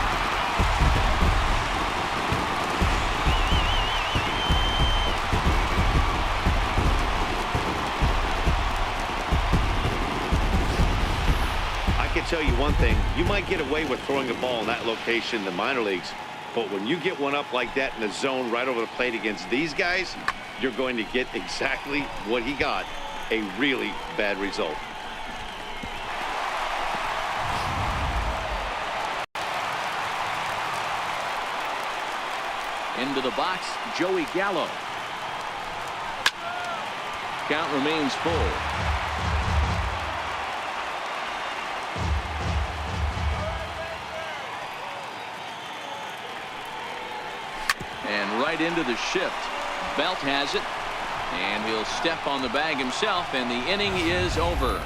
Speaker 2: I can tell you one thing, you might get away with throwing a ball in that location in the minor leagues, but when you get one up like that in the zone right over the plate against these guys, you're going to get exactly what he got, a really bad result.
Speaker 1: Into the box, Joey Gallo. Count remains full. And right into the shift. Belt has it, and he'll step on the bag himself, and the inning is over.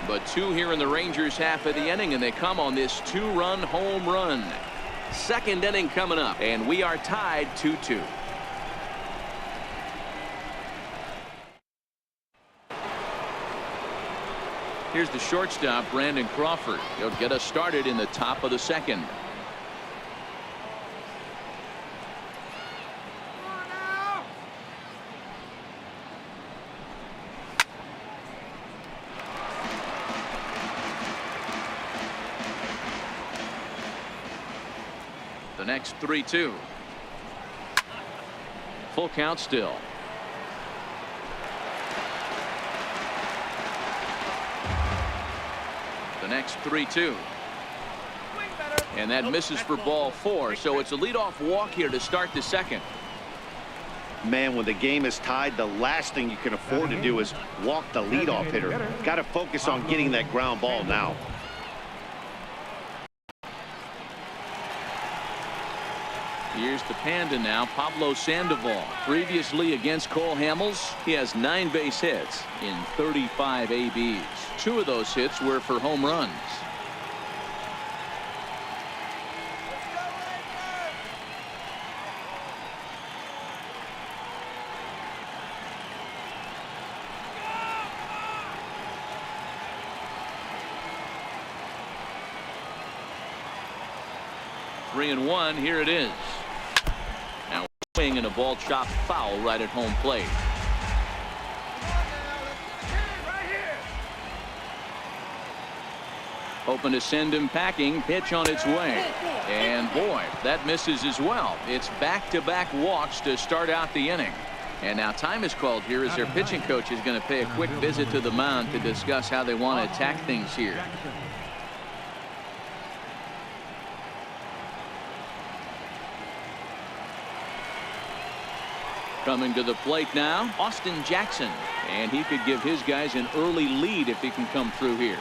Speaker 1: But two here in the Rangers half of the inning, and they come on this two-run home run. Second inning coming up, and we are tied 2-2. Here's the shortstop, Brandon Crawford. He'll get us started in the top of the second. The next 3-2. Full count still. The next 3-2. And that misses for ball 4. So it's a leadoff walk here to start the second.
Speaker 2: Man, when the game is tied, the last thing you can afford to do is walk the leadoff hitter. Got to focus on getting that ground ball now.
Speaker 1: Here's the Panda now, Pablo Sandoval. Previously against Cole Hamels, he has 9 base hits in 35 ABs. 2 of those hits were for home runs. Three and one, here it is. Now swing and a ball chopped foul right at home plate. Hoping to send him packing. Pitch on its way. And boy, that misses as well. It's back-to-back walks to start out the inning. And now time is called here as their pitching coach is going to pay a quick visit to the mound to discuss how they want to attack things here. Coming to the plate now, Austin Jackson. And he could give his guys an early lead if he can come through here.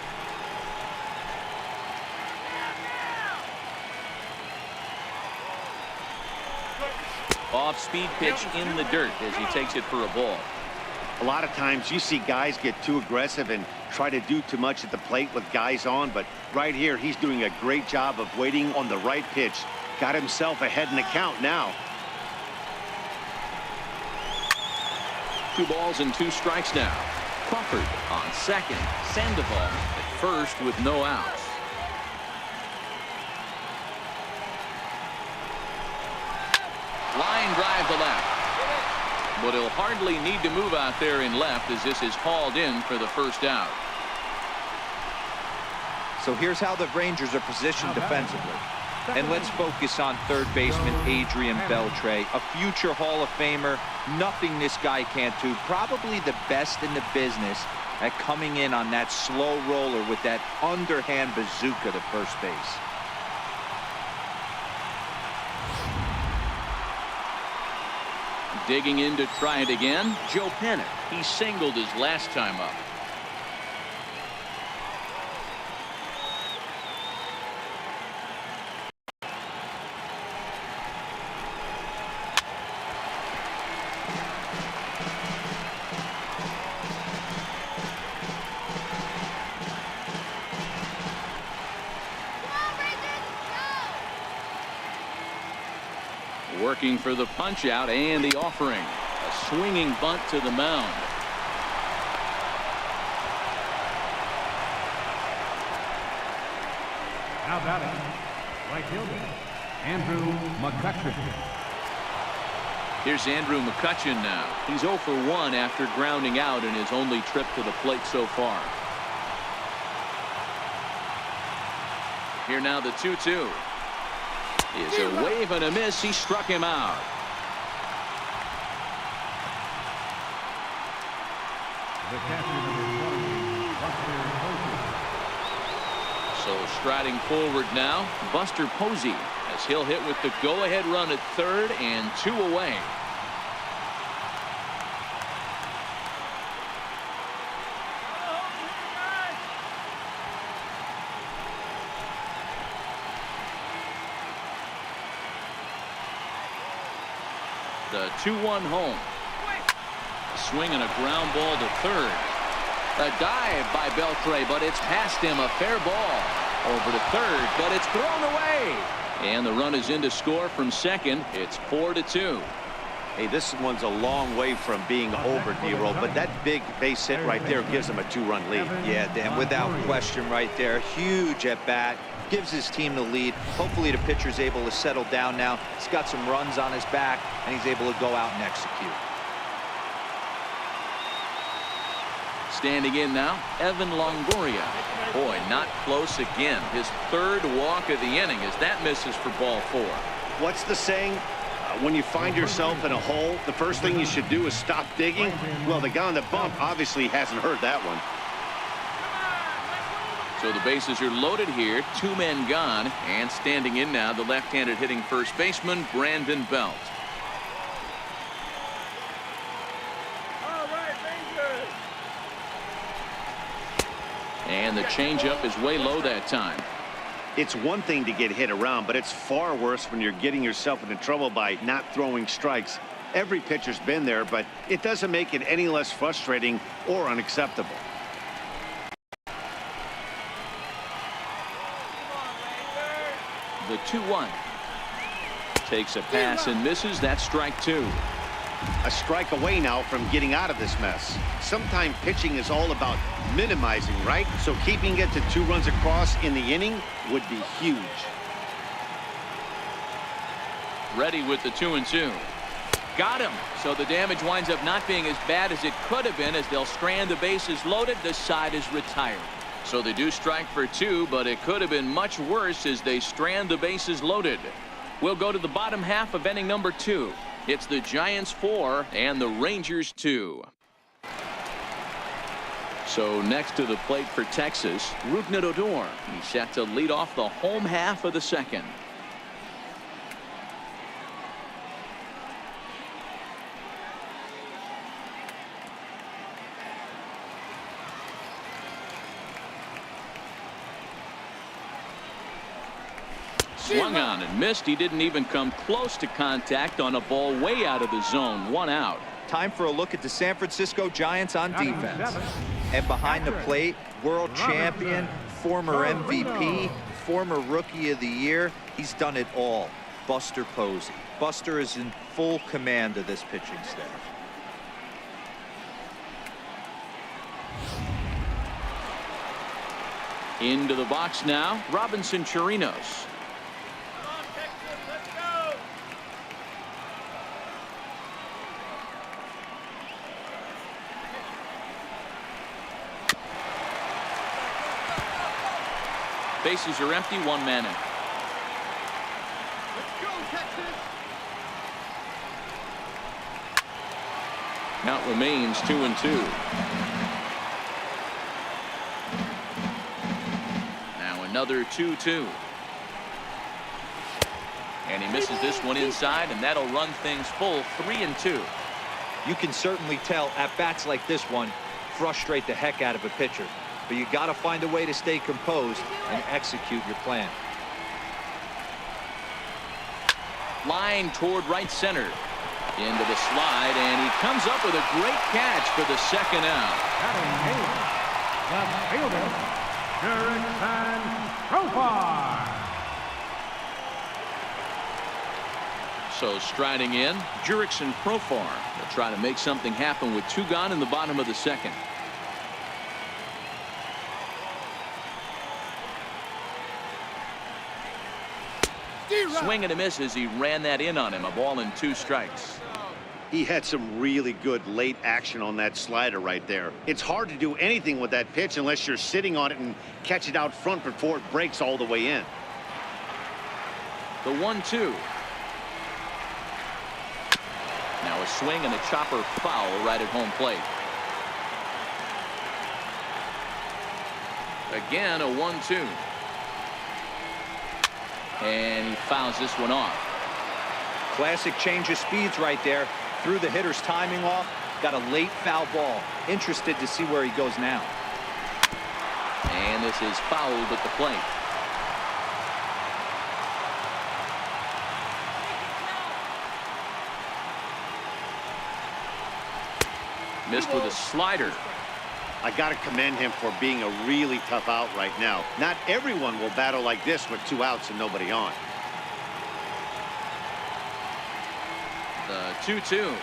Speaker 1: Off-speed pitch in the dirt as he takes it for a ball.
Speaker 2: A lot of times you see guys get too aggressive and try to do too much at the plate with guys on, but right here he's doing a great job of waiting on the right pitch. Got himself ahead in the count now.
Speaker 1: 2 balls and 2 strikes now. Crawford on second. Sandoval at first with no outs. Line drive to left. But he'll hardly need to move out there in left as this is hauled in for the first out.
Speaker 3: So here's how the Rangers are positioned defensively. And let's focus on third baseman Adrian Beltre, a future Hall of Famer. Nothing this guy can't do. Probably the best in the business at coming in on that slow roller with that underhand bazooka to first base.
Speaker 1: Digging in to try it again, Joe Pennant. He singled his last time up. Working for the punch out and the offering. A swinging bunt to the mound.
Speaker 5: Now batting, right fielder, Andrew McCutcheon.
Speaker 1: Here's Andrew McCutcheon now. He's 0 for 1 after grounding out in his only trip to the plate so far. Here now the 2-2. Is a wave and a miss. He struck him out.
Speaker 5: The catcher, number 20, Buster Posey.
Speaker 1: So striding forward now, Buster Posey, as he'll hit with the go-ahead run at third and 2 away. The 2-1 home. Swing and a ground ball to third. A dive by Beltre, but it's past him. A fair ball over to third, but it's thrown away. And the run is in to score from second. It's 4-2.
Speaker 2: Hey, this one's a long way from being over, D-Roll, but that big base hit right there gives them a 2-run lead.
Speaker 3: Yeah, Dan, without question right there. Huge at bat. Gives his team the lead. Hopefully the pitcher's able to settle down now. He's got some runs on his back, and he's able to go out and execute.
Speaker 1: Standing in now, Evan Longoria. Boy, not close again. His third walk of the inning as that misses for ball 4.
Speaker 2: What's the saying? When you find yourself in a hole, the first thing you should do is stop digging. Well, the guy on the bump obviously hasn't heard that one.
Speaker 1: So the bases are loaded here. 2 men gone. And standing in now, the left-handed hitting first baseman, Brandon Belt.
Speaker 4: All right, Rangers.
Speaker 1: And the changeup is way low that time.
Speaker 2: It's one thing to get hit around, but it's far worse when you're getting yourself into trouble by not throwing strikes. Every pitcher's been there, but it doesn't make it any less frustrating or unacceptable.
Speaker 1: The 2-1. Takes a pass and misses. That's strike 2.
Speaker 2: A strike away now from getting out of this mess. Sometimes pitching is all about minimizing, right? So keeping it to 2 runs across in the inning would be huge.
Speaker 1: Ready with the 2-2. Got him. So the damage winds up not being as bad as it could have been as they'll strand the bases loaded. The side is retired. So they do strike for 2, but it could have been much worse as they strand the bases loaded. We'll go to the bottom half of inning number 2. It's the Giants 4 and the Rangers 2. So next to the plate for Texas, Rougned Odor. He's set to lead off the home half of the second. Swung on and missed. He didn't even come close to contact on a ball way out of the zone. 1 out.
Speaker 3: Time for a look at the San Francisco Giants on defense. And behind the plate, world champion, former MVP, former Rookie of the Year. He's done it all. Buster Posey. Buster is in full command of this pitching staff.
Speaker 1: Into the box now, Robinson Chirinos. Bases are empty, 1 man in.
Speaker 4: Let's go, Texas.
Speaker 1: Count remains 2-2. Now another 2-2. And he misses this one inside, and that'll run things full 3-2.
Speaker 3: You can certainly tell at bats like this one frustrate the heck out of a pitcher. But you got to find a way to stay composed and execute your plan.
Speaker 1: Line toward right center. Into the slide, and he comes up with a great catch for the second out.
Speaker 5: Left fielder, Jurickson Profar.
Speaker 1: So striding in, Jurickson Profar. They'll try to make something happen with 2 gone in the bottom of the 2nd. Swing and a miss as he ran that in on him. A ball and 2 strikes.
Speaker 2: He had some really good late action on that slider right there. It's hard to do anything with that pitch unless you're sitting on it and catch it out front before it breaks all the way in.
Speaker 1: The 1-2. Now a swing and a chopper foul right at home plate. Again, a 1-2. And he fouls this one off.
Speaker 3: Classic change of speeds right there. Threw the hitter's timing off. Got a late foul ball. Interested to see where he goes now.
Speaker 1: And this is fouled at the plate. Missed with a slider.
Speaker 2: I got to commend him for being a really tough out right now. Not everyone will battle like this with 2 outs and nobody on.
Speaker 1: The 2-2.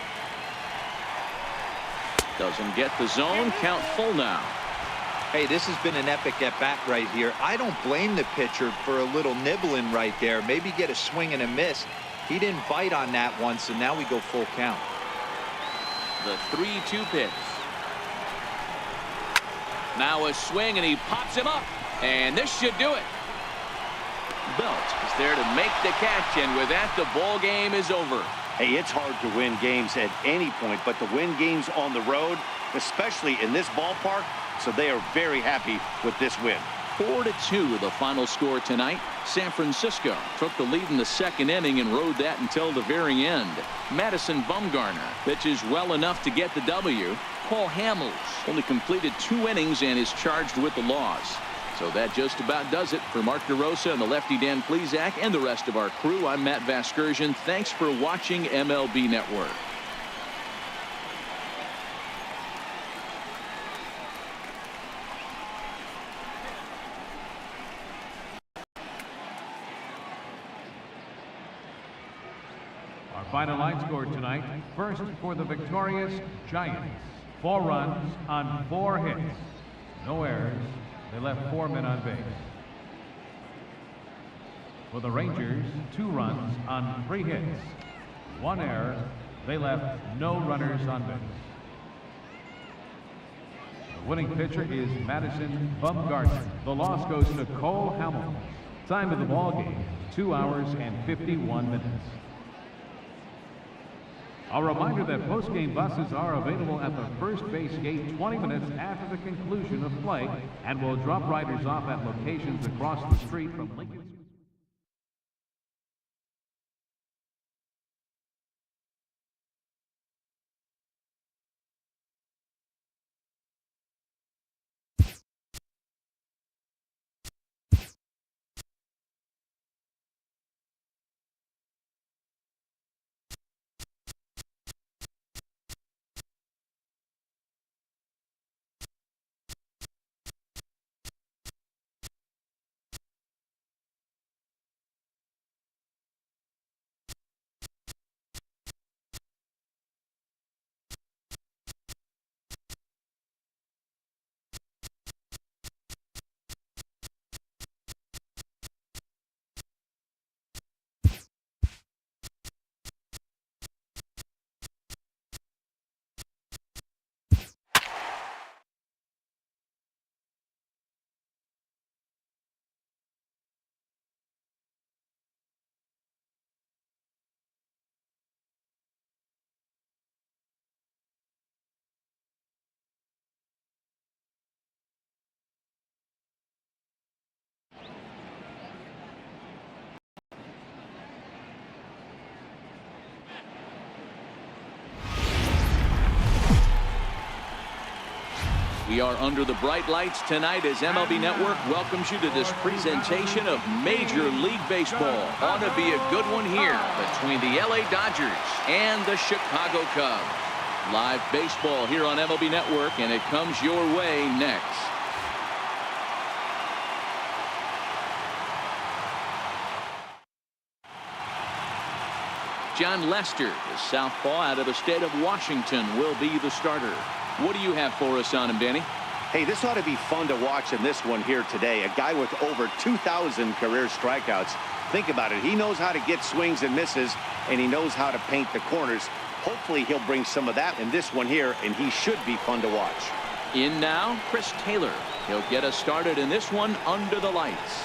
Speaker 1: Doesn't get the zone. Count full now.
Speaker 3: Hey, this has been an epic at-bat right here. I don't blame the pitcher for a little nibbling right there. Maybe get a swing and a miss. He didn't bite on that one, so now we go full count.
Speaker 1: The 3-2 pitch. Now a swing, and he pops him up. And this should do it. Belt is there to make the catch, and with that, the ball game is over.
Speaker 2: Hey, it's hard to win games at any point, but to win games on the road, especially in this ballpark, so they are very happy with this win.
Speaker 1: 4-2 the final score tonight. San Francisco took the lead in the 2nd inning and rode that until the very end. Madison Bumgarner pitches well enough to get the W. Paul Hamels only completed 2 innings and is charged with the loss. So that just about does it for Mark DeRosa and the lefty Dan Plesac and the rest of our crew. I'm Matt Vasgersian. Thanks for watching MLB Network.
Speaker 5: Our final line score tonight. First for the victorious Giants. 4 runs on 4 hits. No errors. They left 4 men on base. For the Rangers, 2 runs on 3 hits. 1 error. They left no runners on base. The winning pitcher is Madison Bumgarner. The loss goes to Cole Hamels. Time of the ball game, 2 hours and 51 minutes. A reminder that post-game buses are available at the first base gate 20 minutes after the conclusion of play and will drop riders off at locations across the street from Lincoln.
Speaker 1: We are under the bright lights tonight as MLB Network welcomes you to this presentation of Major League Baseball. Ought to be a good one here between the LA Dodgers and the Chicago Cubs. Live baseball here on MLB Network, and it comes your way next. John Lester, the southpaw out of the state of Washington, will be the starter. What do you have for us on him, Danny?
Speaker 2: Hey, this ought to be fun to watch in this one here today. A guy with over 2,000 career strikeouts. Think about it. He knows how to get swings and misses, and he knows how to paint the corners. Hopefully, he'll bring some of that in this one here, and he should be fun to watch.
Speaker 1: In now, Chris Taylor. He'll get us started in this one under the lights.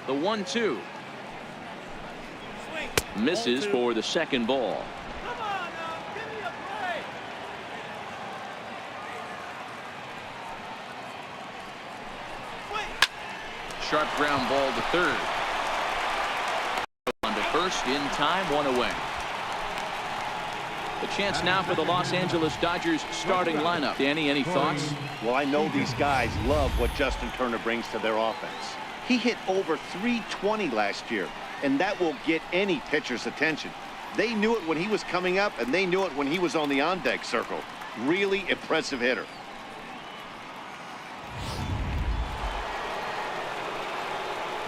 Speaker 1: The 1-2. Misses for the second ball.
Speaker 4: Come on now, give me a break.
Speaker 1: Sharp ground ball to third. On to first in time, one away. The chance now for the Los Angeles Dodgers starting lineup. Danny, any thoughts?
Speaker 2: Well, I know these guys love what Justin Turner brings to their offense. He hit over 320 last year, and that will get any pitcher's attention. They knew it when he was coming up, and they knew it when he was on the on-deck circle. Really impressive hitter.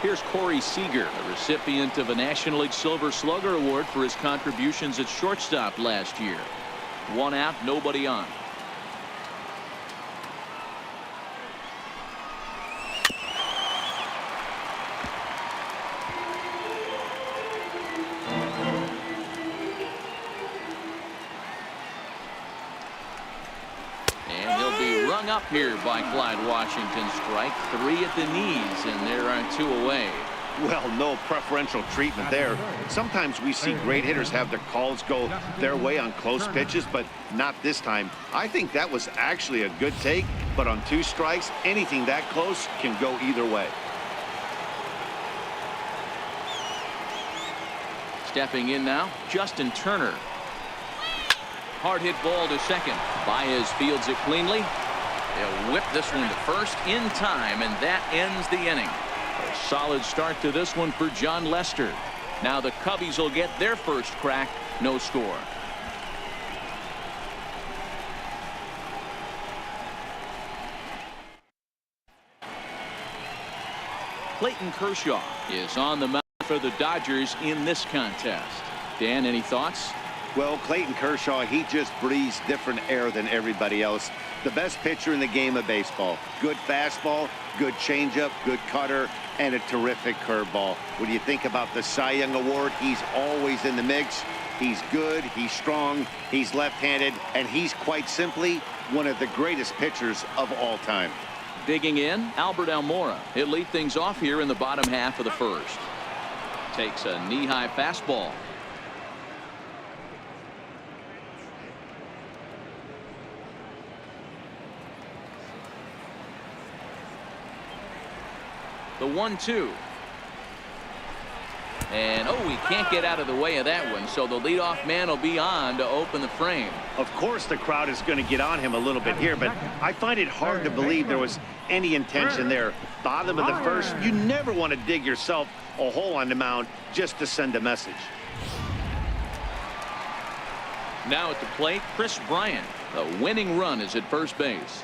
Speaker 1: Here's Corey Seager, a recipient of a National League Silver Slugger Award for his contributions at shortstop last year. One out, nobody on. Up here by Clyde Washington. Strike three at the knees, and there are two away.
Speaker 2: Well, no preferential treatment there. Sometimes we see great hitters have their calls go their way on close pitches, but not this time. I think that was actually a good take, but on two strikes, anything that close can go either way.
Speaker 1: Stepping in now, Justin Turner. Hard hit ball to second. Baez fields it cleanly. They'll whip this one to first in time, and that ends the inning. A solid start to this one for John Lester. Now the Cubbies will get their first crack. No score. Clayton Kershaw is on the mound for the Dodgers in this contest. Dan, any thoughts?
Speaker 2: Well, Clayton Kershaw, he just breathes different air than everybody else. The best pitcher in the game of baseball. Good fastball, good changeup, good cutter, and a terrific curveball. When you think about the Cy Young Award, he's always in the mix. He's good, he's strong, he's left-handed, and he's quite simply one of the greatest pitchers of all time.
Speaker 1: Digging in, Albert Almora. He'll lead things off here in the bottom half of the first. Takes a knee-high fastball. The 1-2. And, he can't get out of the way of that one, so the leadoff man will be on to open the frame.
Speaker 2: Of course the crowd is going to get on him a little bit here, but I find it hard to believe there was any intention there. Bottom of the first, you never want to dig yourself a hole on the mound just to send a message.
Speaker 1: Now at the plate, Chris Bryant. The winning run is at first base.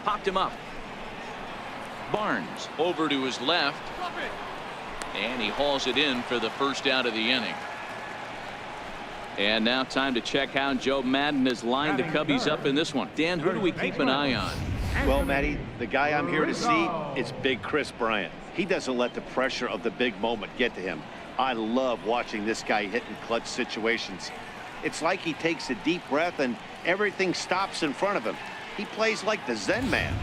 Speaker 1: Popped him up. Barnes over to his left. And he hauls it in for the first out of the inning. And now time to check how Joe Madden has lined the Cubbies up in this one. Dan, who do we keep an eye on?
Speaker 2: Well, Matty, the guy I'm here to see is big Chris Bryant. He doesn't let the pressure of the big moment get to him. I love watching this guy hit in clutch situations. It's like he takes a deep breath and everything stops in front of him. He plays like the Zen man.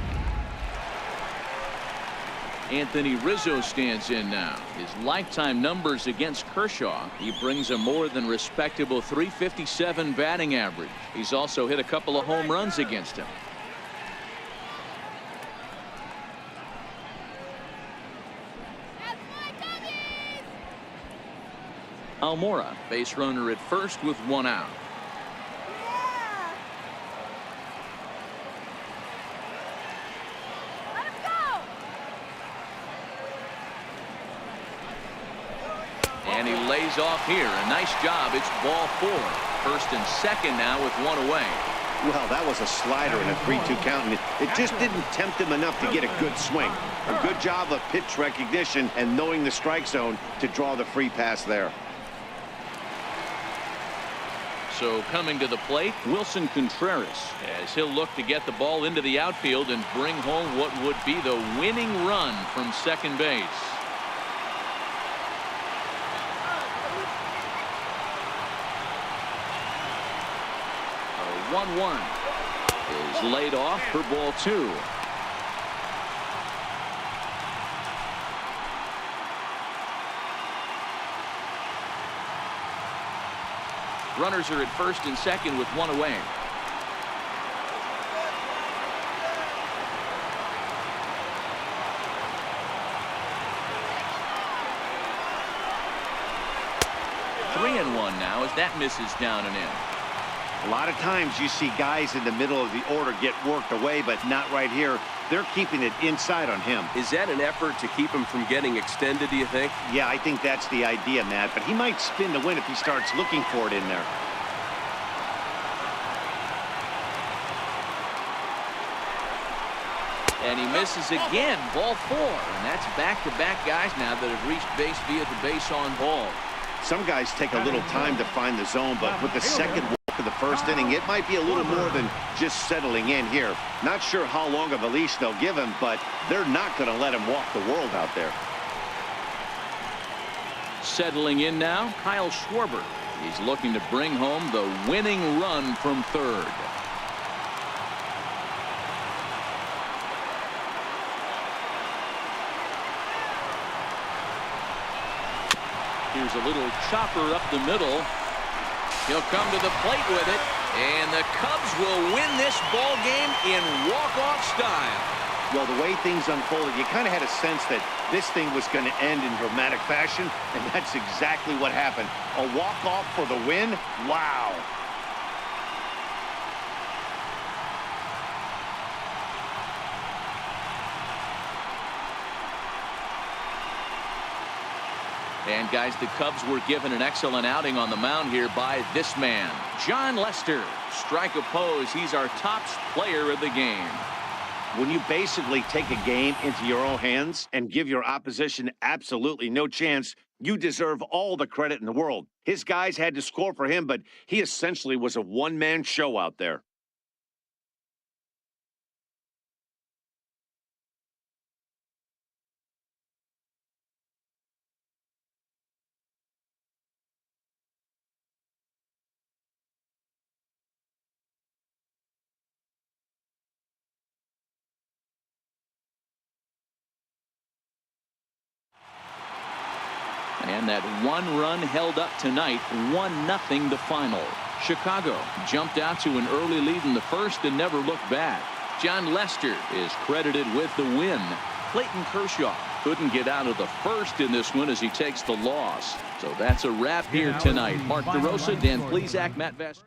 Speaker 1: Anthony Rizzo stands in now. His lifetime numbers against Kershaw. He brings a more than respectable .357 batting average. He's also hit a couple of home runs against him. Almora, base runner at first with 1 out. And he lays off here. A nice job. It's ball 4. First and second now with 1 away.
Speaker 2: Well, that was a slider in a 3-2 count, and it just didn't tempt him enough to get a good swing. A good job of pitch recognition and knowing the strike zone to draw the free pass there.
Speaker 1: So coming to the plate, Wilson Contreras, as he'll look to get the ball into the outfield and bring home what would be the winning run from second base. A 1-1 is laid off for ball 2. Runners are at first and second with 1 away. Three and 1 now as that misses down and in.
Speaker 2: A lot of times you see guys in the middle of the order get worked away, but not right here. They're keeping it inside on him.
Speaker 6: Is that an effort to keep him from getting extended, do you think?
Speaker 2: Yeah, I think that's the idea, Matt, but he might spin the win if he starts looking for it in there.
Speaker 1: And he misses again. Ball 4. And that's back-to-back guys now that have reached base via the base on ball.
Speaker 2: Some guys take a little time to find the zone, but with the second walk of the first inning, it might be a little more than just settling in here. Not sure how long of a leash they'll give him, but they're not going to let him walk the world out there.
Speaker 1: Settling in now, Kyle Schwarber. He's looking to bring home the winning run from third. Here's a little chopper up the middle. He'll come to the plate with it, and the Cubs will win this ball game in walk-off style.
Speaker 2: Well, the way things unfolded, you kind of had a sense that this thing was going to end in dramatic fashion, and that's exactly what happened. A walk-off for the win? Wow.
Speaker 1: And guys, the Cubs were given an excellent outing on the mound here by this man, Jon Lester. Strike oppose. He's our top player of the game.
Speaker 2: When you basically take a game into your own hands and give your opposition absolutely no chance, you deserve all the credit in the world. His guys had to score for him, but he essentially was a one-man show out there.
Speaker 1: And that 1 run held up tonight, 1-0 the final. Chicago jumped out to an early lead in the first and never looked back. Jon Lester is credited with the win. Clayton Kershaw couldn't get out of the first in this one as he takes the loss. So that's a wrap here tonight. Mark DeRosa, Dan Plesac, Matt Vasker.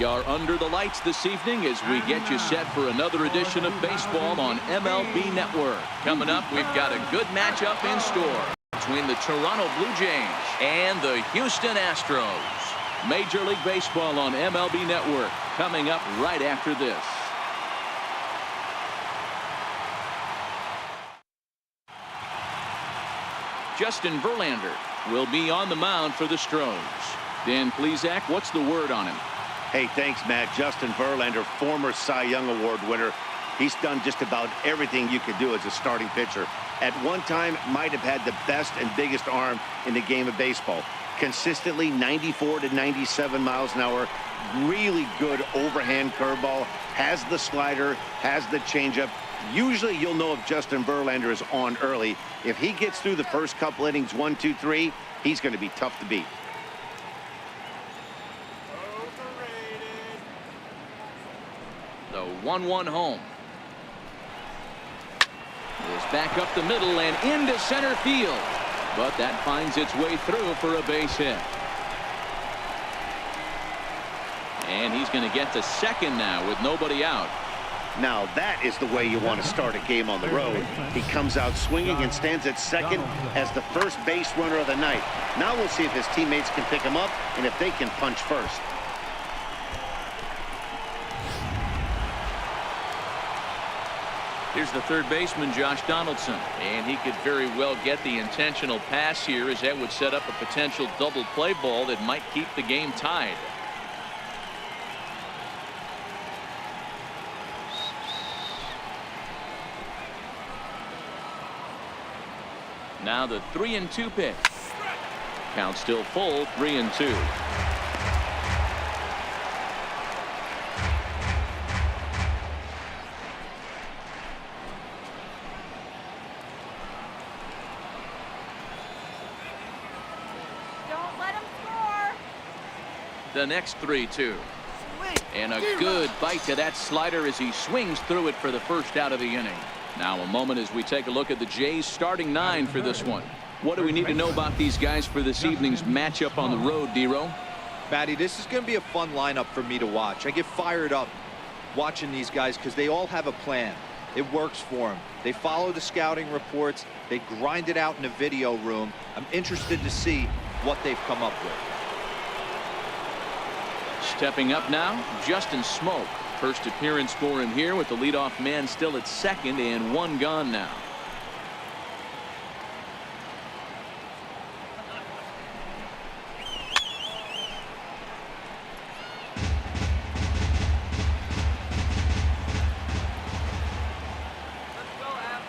Speaker 1: We are under the lights this evening as we get you set for another edition of baseball on MLB Network. Coming up, we've got a good matchup in store between the Toronto Blue Jays and the Houston Astros. Major League Baseball on MLB Network coming up right after this. Justin Verlander will be on the mound for the Stros. Dan Plesac, what's the word on him?
Speaker 2: Hey, thanks, Matt. Justin Verlander, former Cy Young Award winner. He's done just about everything you could do as a starting pitcher. At one time, might have had the best and biggest arm in the game of baseball. Consistently 94 to 97 miles an hour. Really good overhand curveball. Has the slider, has the changeup. Usually you'll know if Justin Verlander is on early. If he gets through the first couple innings, 1, 2, 3, he's going to be tough to beat.
Speaker 1: The 1-1 home. Is back up the middle and into center field. But that finds its way through for a base hit. And he's going to get to second now with nobody out.
Speaker 2: Now that is the way you want to start a game on the road. He comes out swinging and stands at second as the first base runner of the night. Now we'll see if his teammates can pick him up and if they can punch first.
Speaker 1: Here's the third baseman, Josh Donaldson, and he could very well get the intentional pass here, as that would set up a potential double play ball that might keep the game tied. Now the 3-2 pitch. Count still full, 3-2. The next 3-2. And a good bite to that slider as he swings through it for the first out of the inning. Now a moment as we take a look at the Jays starting 9 for this one. What do we need to know about these guys for this evening's matchup on the road, D-Row?
Speaker 3: Matty, this is going to be a fun lineup for me to watch. I get fired up watching these guys because they all have a plan. It works for them. They follow the scouting reports. They grind it out in the video room. I'm interested to see what they've come up with.
Speaker 1: Stepping up now, Justin Smoke. First appearance for him here with the leadoff man still at second and one gone now.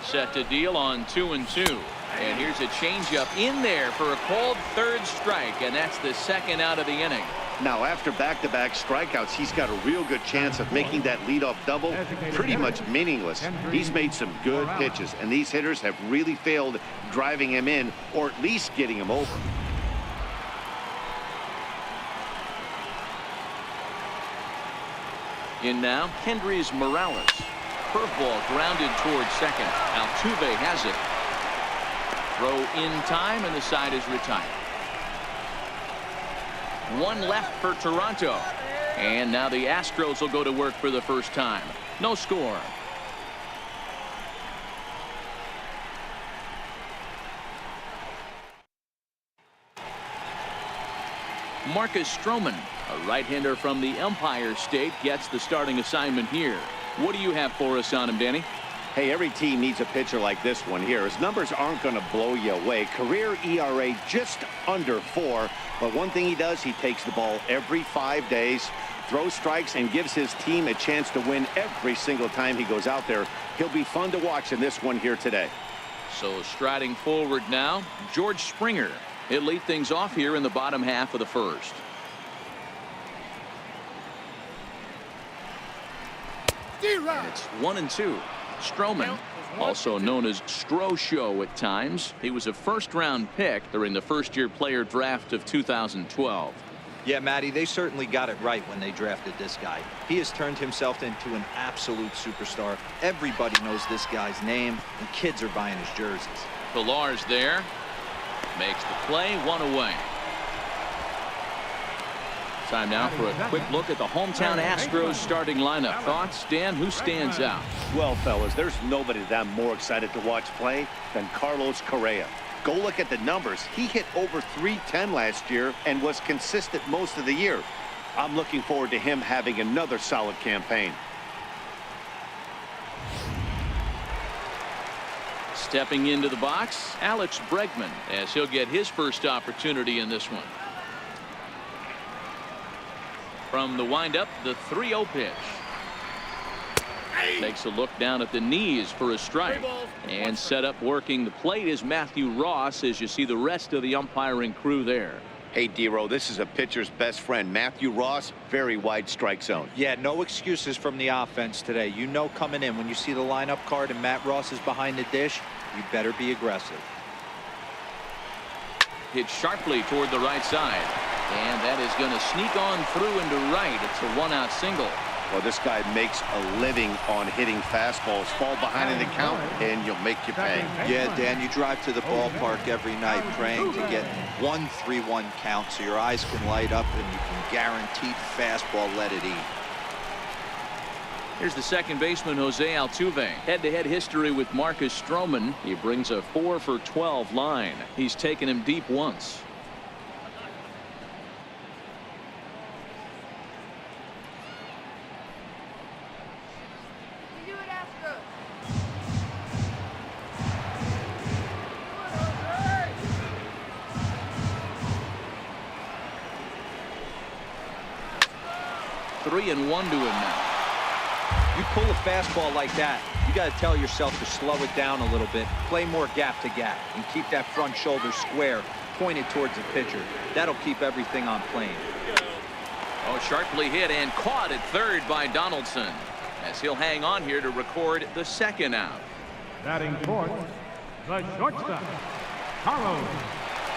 Speaker 1: Set to deal on 2-2. And here's a changeup in there for a called third strike, and that's the second out of the inning.
Speaker 2: Now, after back-to-back strikeouts, he's got a real good chance of making that leadoff double pretty much meaningless. He's made some good pitches, and these hitters have really failed driving him in or at least getting him over.
Speaker 1: In now, Kendrys Morales. Curveball grounded towards second. Altuve has it. Throw in time, and the side is retired. One left for Toronto. And now the Astros will go to work for the first time. No score. Marcus Stroman, a right-hander from the Empire State, gets the starting assignment here. What do you have for us on him, Danny?
Speaker 2: Hey, every team needs a pitcher like this one here. His numbers aren't going to blow you away. Career ERA just under 4. But one thing he does, he takes the ball every 5 days, throws strikes, and gives his team a chance to win every single time he goes out there. He'll be fun to watch in this one here today.
Speaker 1: So striding forward now, George Springer. He'll lead things off here in the bottom half of the first. And it's 1-2. Stroman, also known as Stro Show at times. He was a first-round pick during the first-year player draft of 2012.
Speaker 3: Yeah, Matty, they certainly got it right when they drafted this guy. He has turned himself into an absolute superstar. Everybody knows this guy's name, and kids are buying his jerseys.
Speaker 1: Pillar's there. Makes the play, one away. Time now for a quick look at the hometown Astros starting lineup. Thoughts, Dan? Who stands out?
Speaker 2: Well, fellas, there's nobody that I'm more excited to watch play than Carlos Correa. Go look at the numbers. He hit over .310 last year and was consistent most of the year. I'm looking forward to him having another solid campaign.
Speaker 1: Stepping into the box, Alex Bregman, as he'll get his first opportunity in this one. From the windup, the 3-0 pitch. Takes a look down at the knees for a strike. And set up working the plate is Matthew Ross, as you see the rest of the umpiring crew there.
Speaker 2: Hey, D-Row, this is a pitcher's best friend, Matthew Ross. Very wide strike zone.
Speaker 3: Yeah, no excuses from the offense today. You know coming in when you see the lineup card and Matt Ross is behind the dish, you better be aggressive.
Speaker 1: Hit sharply toward the right side. And that is going to sneak on through into right. It's a 1-out single.
Speaker 2: Well, this guy makes a living on hitting fastballs. Fall behind in the count, and you'll make you pay.
Speaker 3: Yeah, Dan, you drive to the ballpark every night praying to get 1-3-1 count so your eyes can light up and you can guaranteed fastball let it eat.
Speaker 1: Here's the second baseman, Jose Altuve. Head-to-head history with Marcus Stroman. He brings a 4-for-12 line. He's taken him deep once. Three and one to him now.
Speaker 3: You pull a fastball like that, you got to tell yourself to slow it down a little bit, play more gap to gap, and keep that front shoulder square, pointed towards the pitcher. That'll keep everything on plane.
Speaker 1: Oh, sharply hit and caught at third by Donaldson, as he'll hang on here to record the second out.
Speaker 5: Batting fourth, the shortstop, Carlos.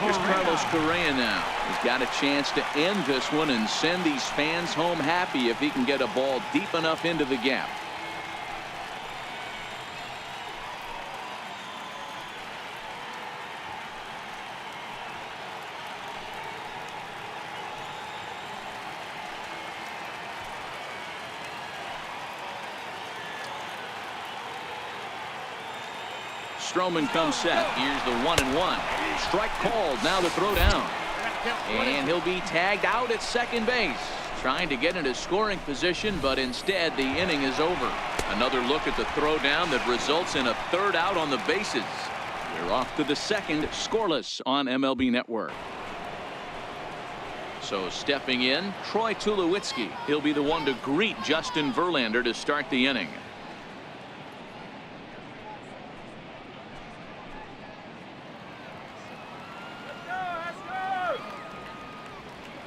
Speaker 1: Here's Carlos Correa now. He's got a chance to end this one and send these fans home happy if he can get a ball deep enough into the gap. Stroman comes set. Here's the 1-1. Strike called. Now the throw down. And he'll be tagged out at second base. Trying to get into scoring position, but instead the inning is over. Another look at the throw down that results in a third out on the bases. We're off to the second, scoreless on MLB Network. So stepping in, Troy Tulowitzki. He'll be the one to greet Justin Verlander to start the inning.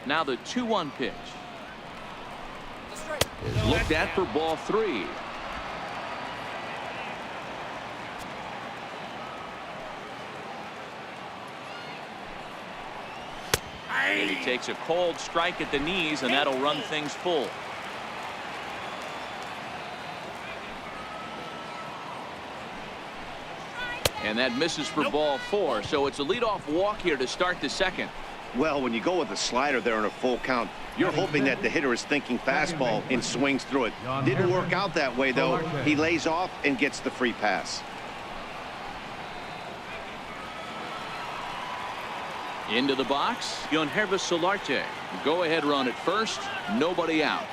Speaker 1: Now the 2-1 pitch is looked at for ball 3. And he takes a cold strike at the knees, and that'll run things full. And that misses for ball 4, so it's a leadoff walk here to start the second.
Speaker 2: Well, when you go with a slider there in a full count, you're hoping that the hitter is thinking fastball and swings through it. Didn't work out that way, though. He lays off and gets the free pass.
Speaker 1: Into the box, Yonhervis Solarte. Go ahead run at first, nobody out.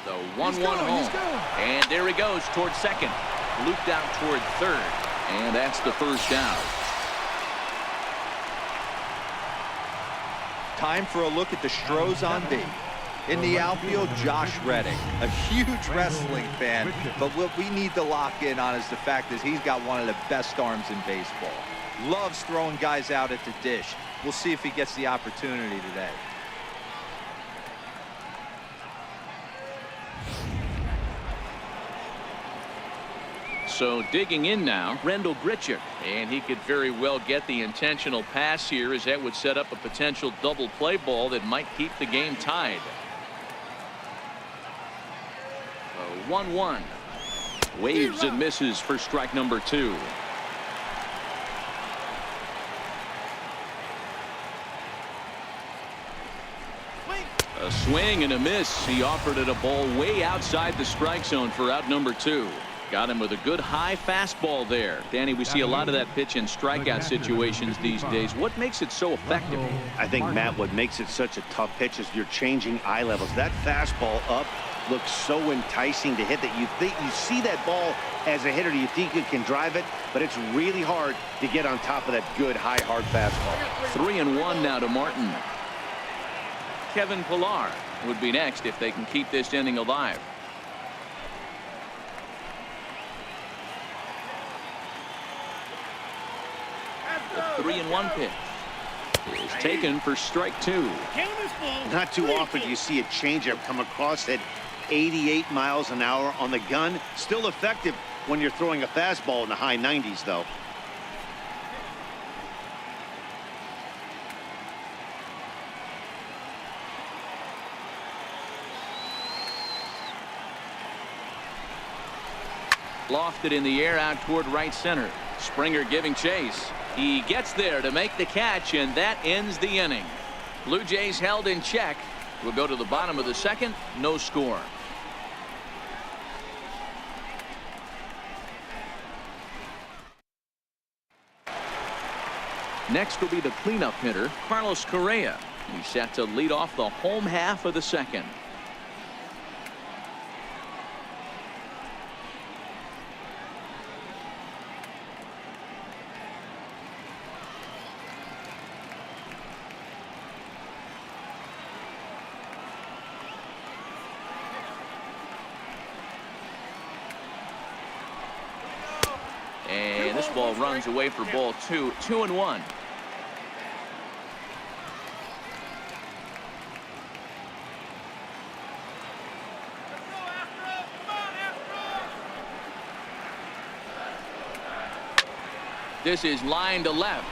Speaker 1: The 1-1 home. And there he goes towards second. Looped out toward third. And that's the first down.
Speaker 3: Time for a look at the Stros on D. In the outfield, Josh Reddick, a huge wrestling fan, but what we need to lock in on is the fact that he's got one of the best arms in baseball. Loves throwing guys out at the dish. We'll see if he gets the opportunity today.
Speaker 1: So digging in now, Rendell Grichuk, and he could very well get the intentional pass here, as that would set up a potential double play ball that might keep the game tied. 1-1. Waves and misses for strike number 2. A swing and a miss. He offered it a ball way outside the strike zone for out number 2. Got him with a good high fastball there. Danny, we see a lot of that pitch in strikeout situations these days. What makes it so effective?
Speaker 2: I think, Matt, what makes it such a tough pitch is you're changing eye levels. That fastball up looks so enticing to hit that you see that ball as a hitter, you think you can drive it, but it's really hard to get on top of that good high hard fastball.
Speaker 1: 3-1 now to Martin. Kevin Pillar would be next if they can keep this inning alive. The 3-1 pitch is taken for strike 2.
Speaker 2: Not too often do you see a changeup come across at 88 miles an hour on the gun. Still effective when you're throwing a fastball in the high 90s, though.
Speaker 1: Lofted in the air out toward right center. Springer giving chase. He gets there to make the catch, and that ends the inning. Blue Jays held in check. We'll go to the bottom of the second. No score. Next will be the cleanup hitter, Carlos Correa. He's set to lead off the home half of the second. And this ball runs away for ball 2. 2-1. This is line to left.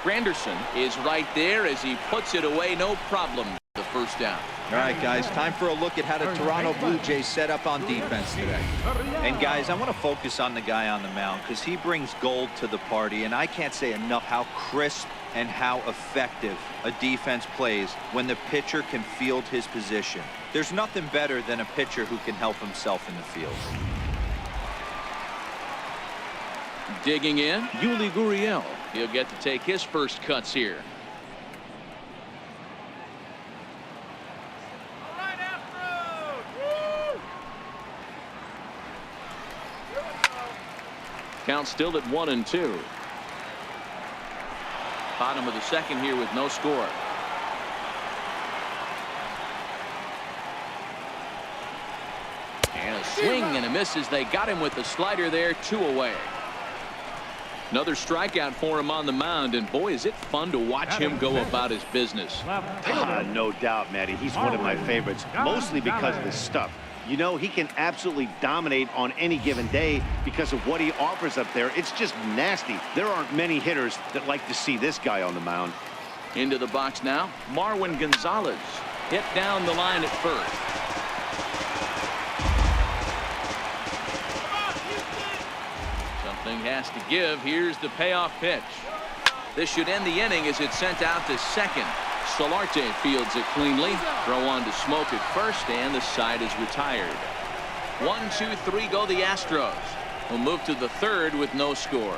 Speaker 1: Granderson is right there as he puts it away. No problem. The first down.
Speaker 3: All right, guys, time for a look at how the Toronto Blue Jays set up on defense today. And, guys, I want to focus on the guy on the mound because he brings gold to the party, and I can't say enough how crisp and how effective a defense plays when the pitcher can field his position. There's nothing better than a pitcher who can help himself in the field.
Speaker 1: Digging in, Yuli Gurriel. He'll get to take his first cuts here. Count still at 1-2. Bottom of the second here with no score. And a swing and a miss as they got him with the slider there. 2 away. Another strikeout for him on the mound, and boy, is it fun to watch him go about his business.
Speaker 2: No doubt, Matty. He's one of my favorites, mostly because of his stuff. You know, he can absolutely dominate on any given day because of what he offers up there. It's just nasty. There aren't many hitters that like to see this guy on the mound.
Speaker 1: Into the box now, Marwin Gonzalez. Hit down the line at first. Something has to give. Here's the payoff pitch. This should end the inning as it's sent out to second. Solarte fields it cleanly. Throw on to Smoke at first, and the side is retired. 1, 2, 3 go the Astros. We'll move to the third with no score.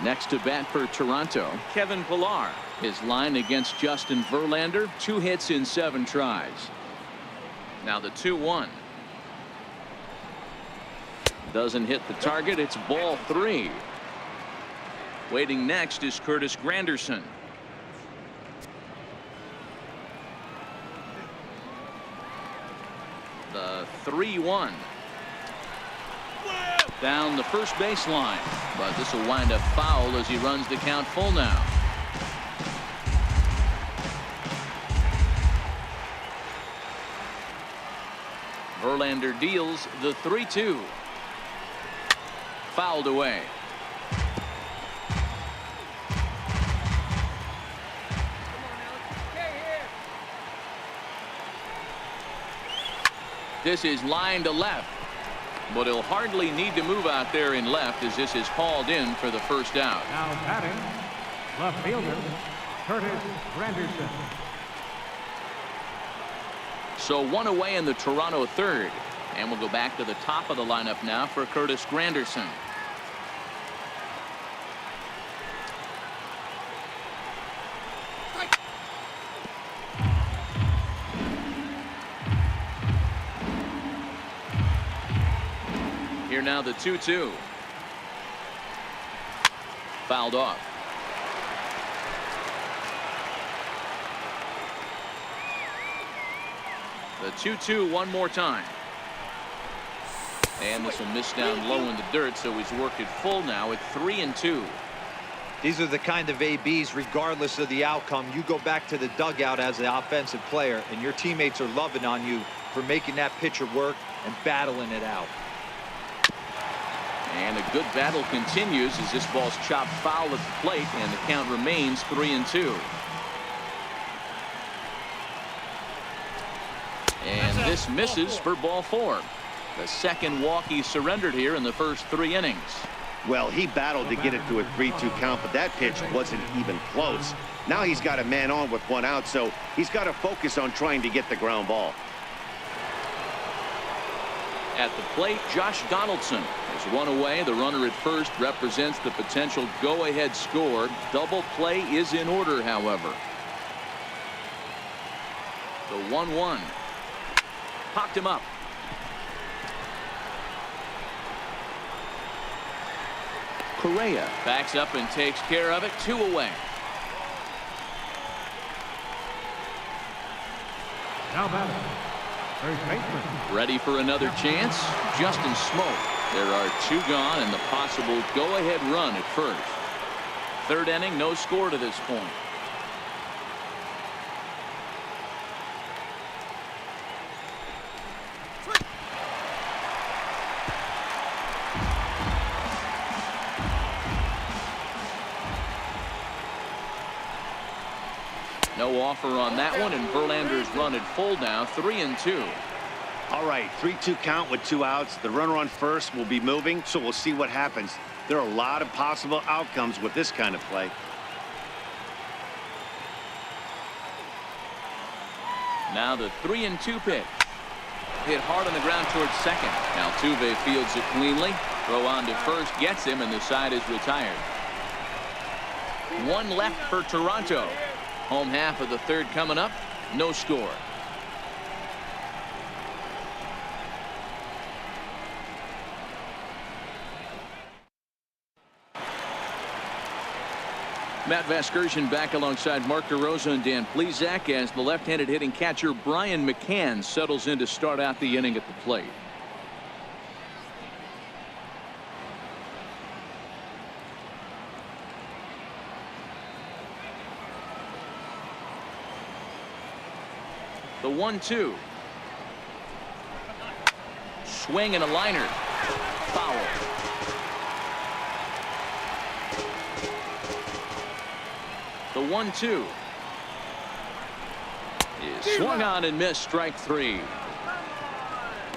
Speaker 1: Next to bat for Toronto, Kevin Pillar. His line against Justin Verlander, 2 hits in 7 tries. Now the 2-1. Doesn't hit the target. It's ball 3. Waiting next is Curtis Granderson. The 3-1. Down the first baseline, but this will wind up foul as he runs the count full now. Verlander deals the 3-2. Fouled away. This is line to left. But he'll hardly need to move out there in left as this is hauled in for the first out.
Speaker 5: Now batting, left fielder, Curtis Granderson.
Speaker 1: So one away in the Toronto third. And we'll go back to the top of the lineup now for Curtis Granderson. Here now the 2-2. Fouled off. The 2-2 one more time. And this will miss down low in the dirt, so he's worked it full now at 3-2.
Speaker 3: These are the kind of ABs, regardless of the outcome, you go back to the dugout as the offensive player, and your teammates are loving on you for making that pitcher work and battling it out.
Speaker 1: And a good battle continues as this ball's chopped foul at the plate, and the count remains 3-2. And this misses for ball 4. The second walk he surrendered here in the first 3 innings.
Speaker 2: Well, he battled to get it to a 3-2 count, but that pitch wasn't even close. Now he's got a man on with 1 out, so he's got to focus on trying to get the ground ball.
Speaker 1: At the plate, Josh Donaldson is 1 away. The runner at first represents the potential go-ahead score. Double play is in order, however. The 1-1. Popped him up. Correa backs up and takes care of it. 2 away.
Speaker 5: Now batting, first baseman.
Speaker 1: Ready for another chance. Justin Smoke. There are 2 gone and the possible go-ahead run at first. Third inning, no score to this point. No offer on that one, and Verlander's run at full now, 3-2.
Speaker 2: All right, 3-2 count with 2 outs. The runner on first will be moving, so we'll see what happens. There are a lot of possible outcomes with this kind of play.
Speaker 1: Now the 3-2 pitch. Hit hard on the ground towards second. Altuve fields it cleanly. Throw on to first, gets him, and the side is retired. 1 left for Toronto. Home half of the third coming up. No score. Matt Vasgersian back alongside Mark DeRosa and Dan Plesac as the left-handed hitting catcher Brian McCann settles in to start out the inning at the plate. The 1-2. Swing and a liner. Foul. The 1-2 is swung on and missed. Strike 3.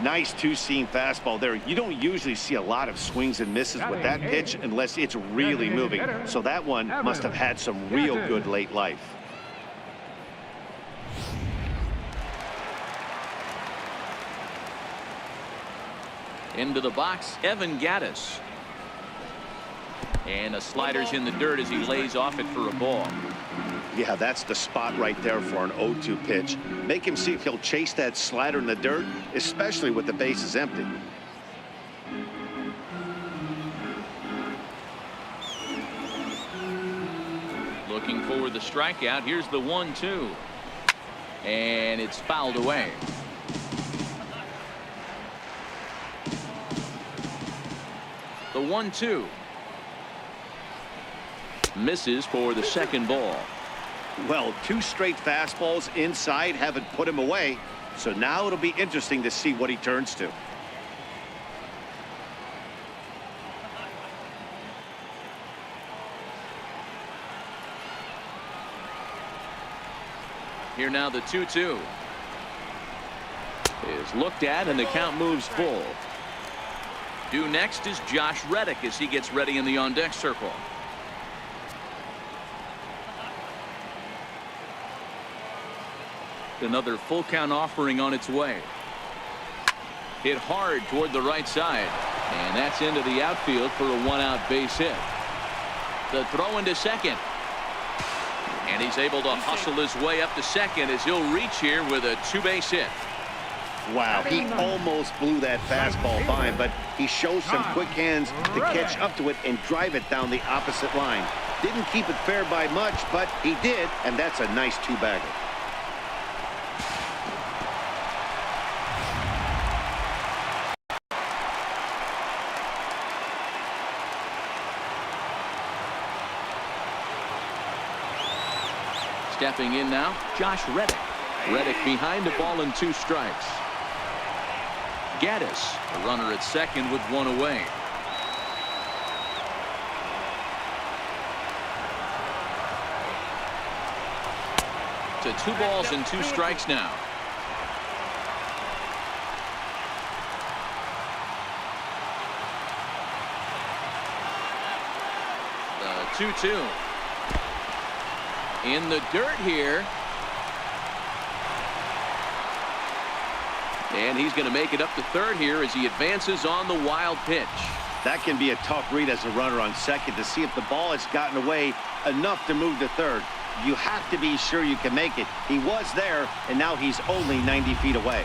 Speaker 2: Nice 2-seam fastball there. You don't usually see a lot of swings and misses with that pitch unless it's really moving. So that one must have had some real good late life.
Speaker 1: Into the box, Evan Gattis. And a slider's in the dirt as he lays off it for a ball.
Speaker 2: Yeah, that's the spot right there for an 0-2 pitch. Make him see if he'll chase that slider in the dirt, especially with the bases empty.
Speaker 1: Looking for the strikeout. Here's the 1-2. And it's fouled away. The 1-2. Misses for the second ball.
Speaker 2: Well, 2 straight fastballs inside haven't put him away. So now it'll be interesting to see what he turns to.
Speaker 1: Here now the 2-2 is looked at and the count moves full. Due next is Josh Reddick as he gets ready in the on-deck circle. Another full count offering on its way. Hit hard toward the right side. And that's into the outfield for a one-out base hit. The throw into second. And he's able to hustle his way up to second as he'll reach here with a two-base hit.
Speaker 2: Wow, he almost blew that fastball by him, but he shows some quick hands to catch up to it and drive it down the opposite line. Didn't keep it fair by much, but he did, and that's a nice two-bagger.
Speaker 1: Stepping in now, Josh Reddick. Reddick behind a ball and 2 strikes. Gaddis, a runner at second with 1 away. To 2 balls and 2 strikes now. The 2-2. In the dirt here. And he's going to make it up to third here as he advances on the wild pitch.
Speaker 2: That can be a tough read as a runner on second to see if the ball has gotten away enough to move to third. You have to be sure you can make it. He was there, and now he's only 90 feet away.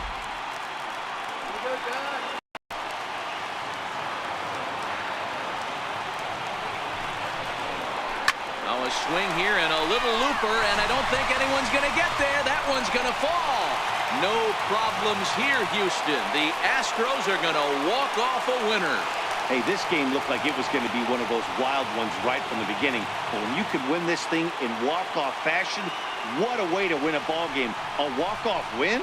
Speaker 1: Now a swing here and a little looper, and I don't think anyone's going to get there. That one's going to fall. No problems here, Houston. The Astros are going to walk off a winner.
Speaker 2: Hey, this game looked like it was going to be one of those wild ones right from the beginning. But when you could win this thing in walk-off fashion, what a way to win a ball game. A walk-off win?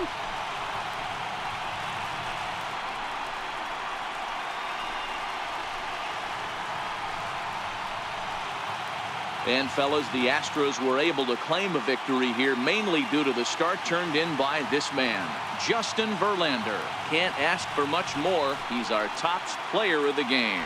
Speaker 1: And fellas, the Astros were able to claim a victory here mainly due to the start turned in by this man, Justin Verlander. Can't ask for much more. He's our top player of the game.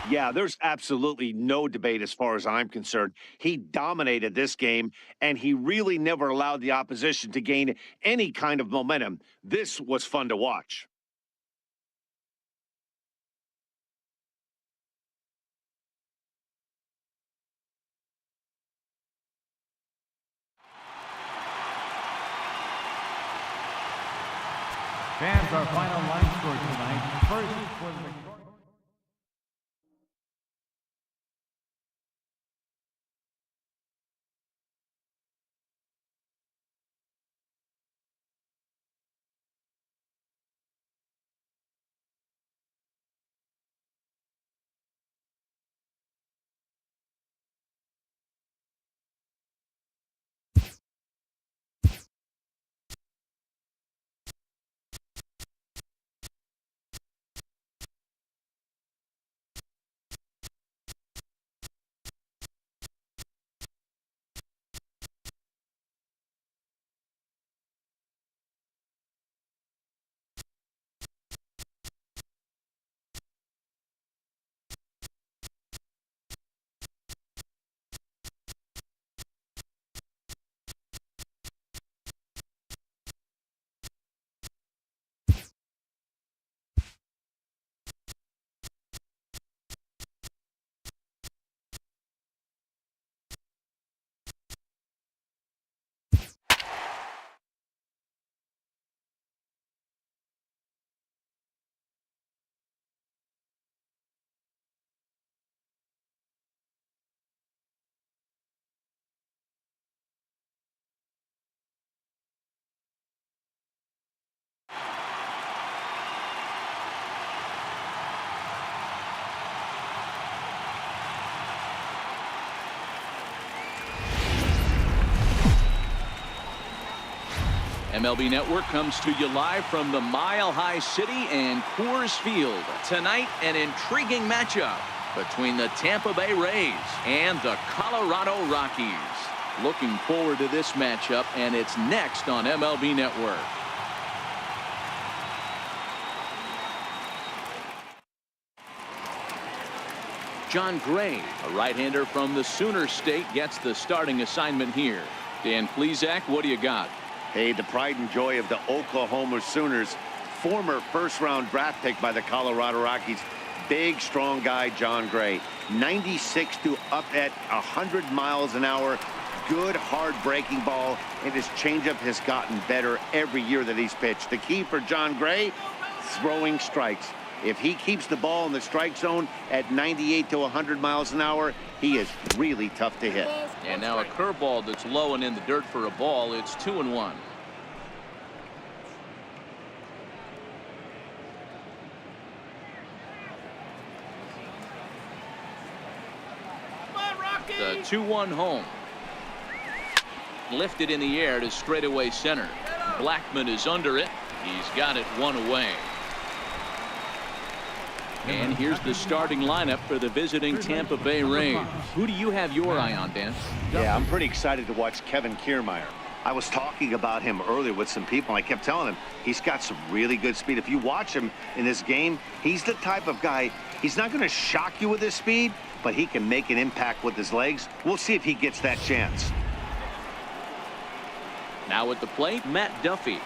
Speaker 2: Yeah, there's absolutely no debate as far as I'm concerned. He dominated this game, and he really never allowed the opposition to gain any kind of momentum. This was fun to watch.
Speaker 5: Fans, our final line score tonight. First for the victory.
Speaker 1: MLB Network comes to you live from the Mile High City and Coors Field. Tonight, an intriguing matchup between the Tampa Bay Rays and the Colorado Rockies. Looking forward to this matchup, and it's next on MLB Network. John Gray, a right-hander from the Sooner State, gets the starting assignment here. Dan Plesac, what do you got?
Speaker 2: Hey, the pride and joy of the Oklahoma Sooners, former first-round draft pick by the Colorado Rockies. Big, strong guy, John Gray. 96 to up at 100 miles an hour. Good, hard breaking ball, and his changeup has gotten better every year that he's pitched. The key for John Gray, throwing strikes. If he keeps the ball in the strike zone at 98 to 100 miles an hour, he is really tough to hit.
Speaker 1: And now a curveball that's low and in the dirt for a ball. It's 2-1. The 2-1 home. Lifted in the air to straightaway center. Blackman is under it. He's got it one away. And here's the starting lineup for the visiting Tampa Bay Rays. Who do you have your eye on, Dan?
Speaker 2: Yeah, I'm pretty excited to watch Kevin Kiermaier. I was talking about him earlier with some people, and I kept telling him he's got some really good speed. If you watch him in this game, he's the type of guy, he's not going to shock you with his speed, but he can make an impact with his legs. We'll see if he gets that chance.
Speaker 1: Now at the plate, Matt Duffy.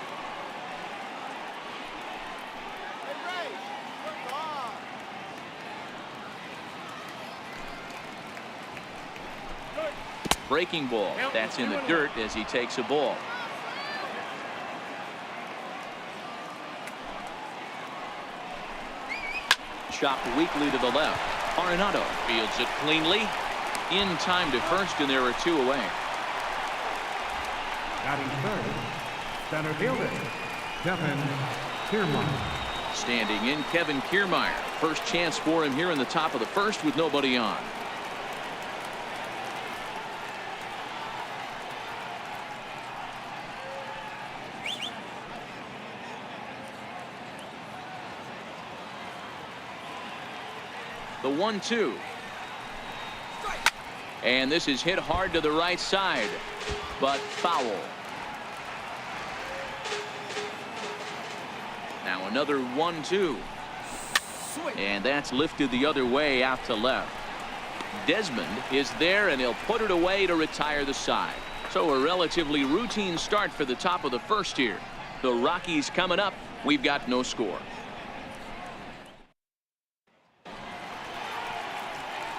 Speaker 1: Breaking ball. That's in the dirt as he takes a ball. Chopped weakly to the left. Arenado fields it cleanly. In time to first, and there are two away.
Speaker 5: Batting third, center fielder, Kevin Kiermaier.
Speaker 1: Standing in, Kevin Kiermaier. First chance for him here in the top of the first with nobody on. The 1-2. And this is hit hard to the right side, but foul. Now another 1-2. And that's lifted the other way out to left. Desmond is there, and he'll put it away to retire the side. So a relatively routine start for the top of the first here. The Rockies coming up. We've got no score.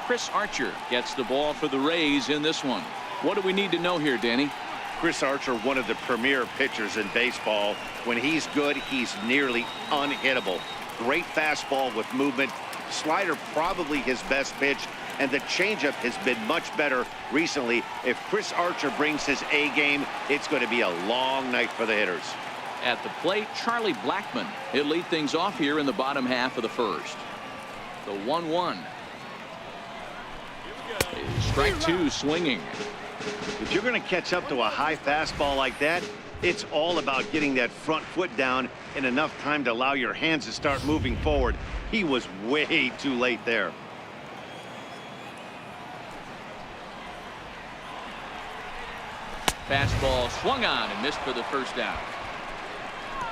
Speaker 1: Chris Archer gets the ball for the Rays in this one. What do we need to know here, Danny?
Speaker 2: Chris Archer, one of the premier pitchers in baseball. When he's good, he's nearly unhittable. Great fastball with movement. Slider probably his best pitch, and the changeup has been much better recently. If Chris Archer brings his A game, it's going to be a long night for the hitters.
Speaker 1: At the plate, Charlie Blackman. He'll lead things off here in the bottom half of the first. The 1-1. Strike two swinging.
Speaker 2: If you're going to catch up to a high fastball like that, it's all about getting that front foot down in enough time to allow your hands to start moving forward. He was way too late there.
Speaker 1: Fastball swung on and missed for the first down.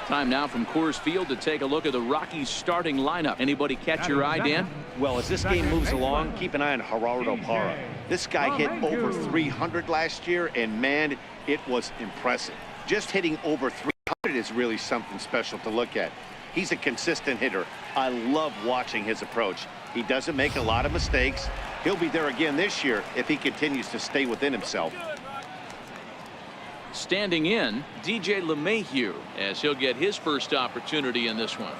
Speaker 1: Time now from Coors Field to take a look at the Rockies starting lineup. Anybody catch your eye, Dan?
Speaker 2: Well, as this game moves along, keep an eye on Gerardo Parra. This guy hit over 300 last year, and man, it was impressive. Just hitting over 300 is really something special to look at. He's a consistent hitter. I love watching his approach. He doesn't make a lot of mistakes. He'll be there again this year if he continues to stay within himself.
Speaker 1: Standing in, DJ LeMahieu, as he'll get his first opportunity in this one.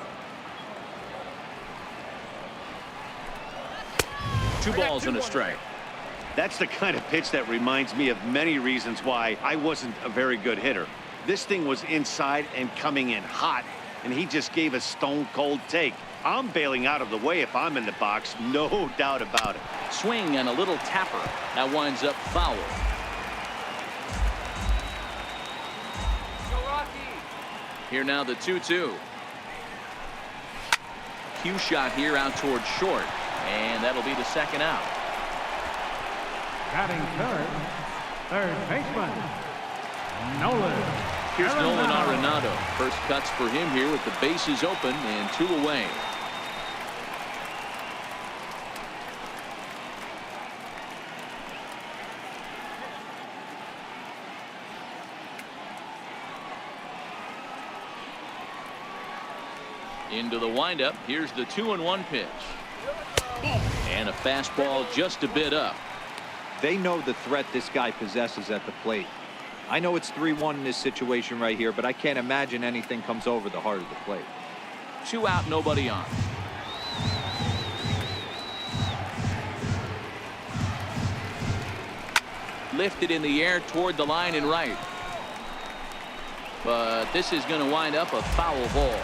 Speaker 1: 2 balls and a strike.
Speaker 2: That's the kind of pitch that reminds me of many reasons why I wasn't a very good hitter. This thing was inside and coming in hot, and he just gave a stone-cold take. I'm bailing out of the way if I'm in the box, no doubt about it.
Speaker 1: Swing and a little tapper. That winds up foul. Here now the 2-2. Cue shot here out towards short, and that'll be the second out.
Speaker 5: Batting third baseman, Nolan.
Speaker 1: Here's Nolan Arenado. First cuts for him here with the bases open and 2 away. Into the windup. Here's the 2-1 pitch. And a fastball just a bit up.
Speaker 3: They know the threat this guy possesses at the plate. I know it's 3-1 in this situation right here, but I can't imagine anything comes over the heart of the plate.
Speaker 1: 2 out, nobody on. Lifted in the air toward the line and right. But this is going to wind up a foul ball.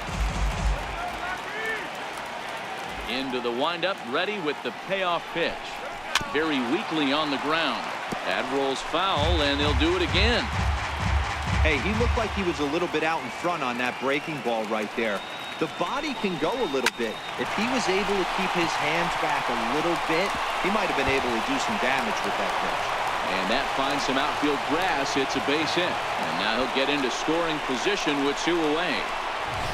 Speaker 1: Into the windup, ready with the payoff pitch. Very weakly on the ground. That rolls foul, and they'll do it again.
Speaker 3: Hey, he looked like he was a little bit out in front on that breaking ball right there. The body can go a little bit. If he was able to keep his hands back a little bit, he might have been able to do some damage with that pitch.
Speaker 1: And that finds some outfield grass. It's a base hit. And now he'll get into scoring position with 2 away.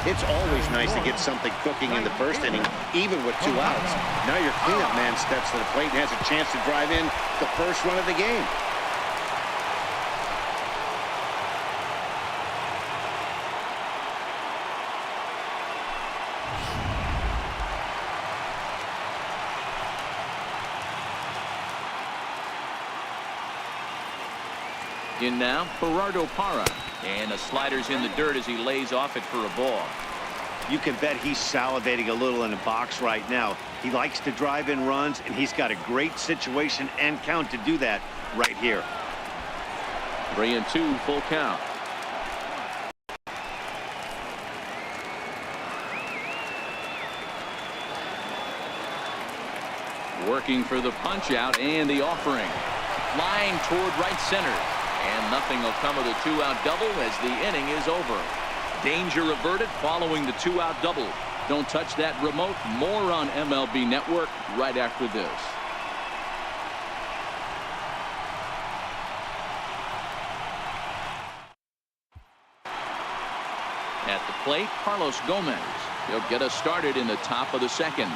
Speaker 2: It's always nice to get something cooking in the first inning, even with 2 outs. Now your cleanup man steps to the plate and has a chance to drive in the first run of the game.
Speaker 1: In now, Gerardo Parra. And the slider's in the dirt as he lays off it for a ball.
Speaker 2: You can bet he's salivating a little in the box right now. He likes to drive in runs, and he's got a great situation and count to do that right here.
Speaker 1: 3-2, full count. Working for the punch out and the offering. Flying toward right center. And nothing will come of the 2-out double as the inning is over. Danger averted following the 2-out double. Don't touch that remote. More on MLB Network right after this. At the plate, Carlos Gomez. He'll get us started in the top of the second.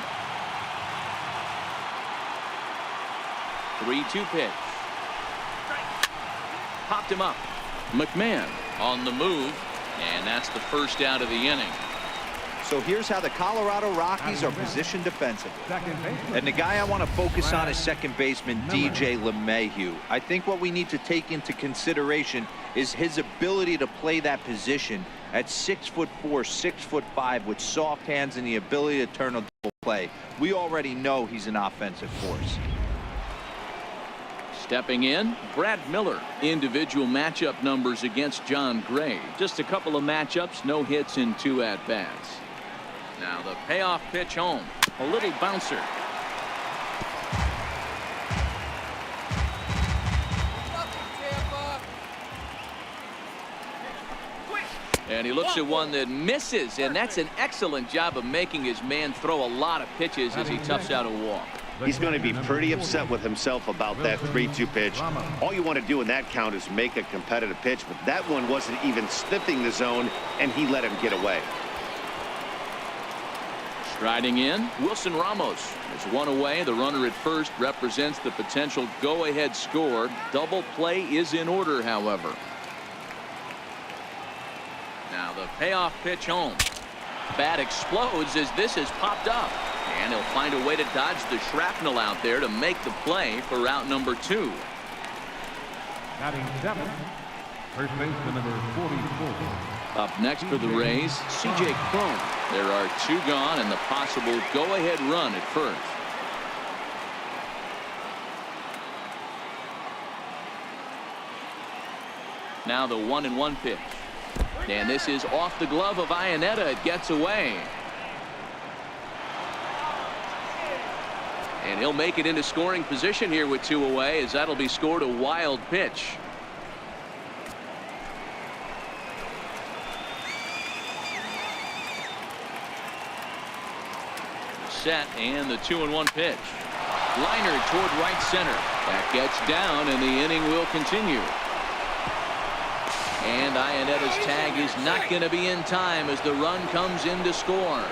Speaker 1: 3-2 pitch. Popped him up. McMahon on the move, and that's the first out of the inning.
Speaker 3: So here's how the Colorado Rockies are positioned defensively. And the guy I want to focus on is second baseman DJ LeMahieu. I think what we need to take into consideration is his ability to play that position at 6'4", 6'5", with soft hands and the ability to turn a double play. We already know he's an offensive force.
Speaker 1: Stepping in, Brad Miller. Individual matchup numbers against John Gray. Just a couple of matchups, no hits in 2 at-bats. Now the payoff pitch home. A little bouncer. And he looks at one that misses, and that's an excellent job of making his man throw a lot of pitches as he toughs out a walk.
Speaker 2: He's going to be pretty upset with himself about that 3-2 pitch. All you want to do in that count is make a competitive pitch, but that one wasn't even sniffing the zone, and he let him get away.
Speaker 1: Striding in, Wilson Ramos. There's 1 away. The runner at first represents the potential go-ahead score. Double play is in order, however. Now the payoff pitch home. Bat explodes as this has popped up. And he'll find a way to dodge the shrapnel out there to make the play for route number 2.
Speaker 5: Batting 7, first baseman number 44.
Speaker 1: Up next for the Rays, C.J. Cron. There are 2 gone and the possible go-ahead run at first. Now the 1-1 pitch. And this is off the glove of Iannetta. It gets away. And he'll make it into scoring position here with 2 away, as that'll be scored a wild pitch. Set, and the 2-1 pitch. Liner toward right center. That gets down, and the inning will continue. And Iannetta's tag is not going to be in time as the run comes in to score.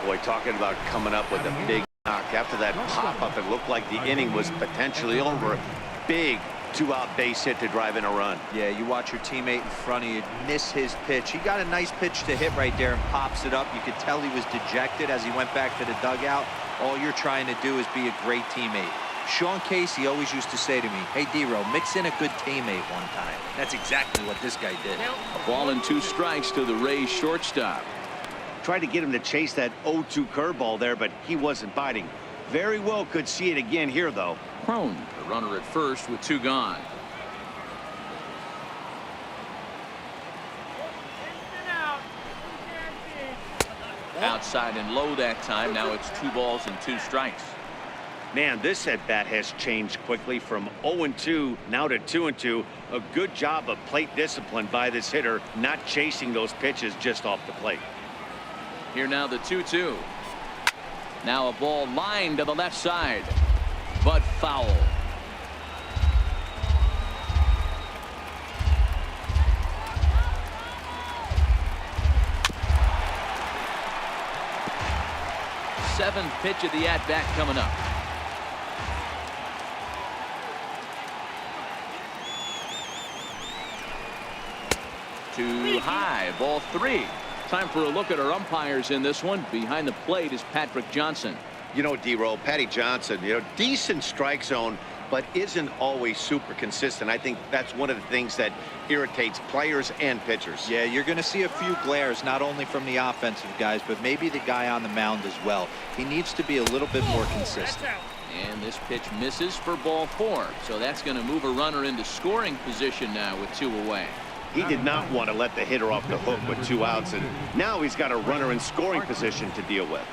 Speaker 2: Boy, talking about coming up with a big knock. After that pop-up, it looked like the inning was potentially over. Big, 2-out base hit to drive in a run.
Speaker 3: Yeah, you watch your teammate in front of you miss his pitch. He got a nice pitch to hit right there and pops it up. You could tell he was dejected as he went back to the dugout. All you're trying to do is be a great teammate. Sean Casey always used to say to me, hey, D-Row, mix in a good teammate one time. That's exactly what this guy did.
Speaker 1: A ball and 2 strikes to the Rays shortstop.
Speaker 2: Tried to get him to chase that 0-2 curveball there, but he wasn't biting. Very well could see it again here, though.
Speaker 1: Crone, the runner at first with 2 gone. Outside and low that time. Now it's 2 balls and 2 strikes.
Speaker 2: Man, this at-bat has changed quickly from 0-2 now to 2-2. A good job of plate discipline by this hitter, not chasing those pitches just off the plate.
Speaker 1: Here now the 2-2. Now a ball lined to the left side, but foul. Seventh pitch of the at-bat coming up. Too high, ball 3. Time for a look at our umpires in this one. Behind the plate is Patrick Johnson.
Speaker 2: You know, D-Row, Patty Johnson, decent strike zone, but isn't always super consistent. I think that's one of the things that irritates players and pitchers.
Speaker 3: Yeah, you're going to see a few glares, not only from the offensive guys, but maybe the guy on the mound as well. He needs to be a little bit more consistent.
Speaker 1: And this pitch misses for ball 4. So that's going to move a runner into scoring position now with 2 away.
Speaker 2: He did not want to let the hitter off the hook with 2 outs, and now he's got a runner in scoring position to deal with.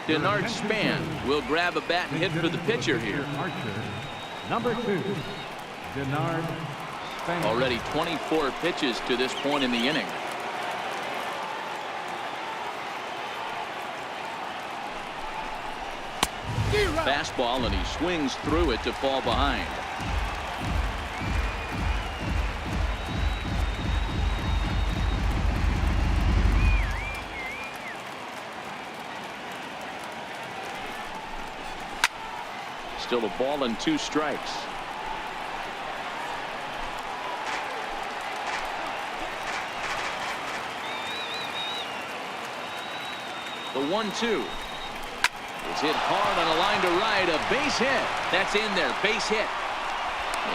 Speaker 1: Denard Span will grab a bat and hit for the pitcher here.
Speaker 5: Number 2, Denard Span.
Speaker 1: Already 24 pitches to this point in the inning. Fastball, and he swings through it to fall behind. Still a ball and 2 strikes. The 1-2 is hit hard on a line to right. A base hit. That's in there. Base hit.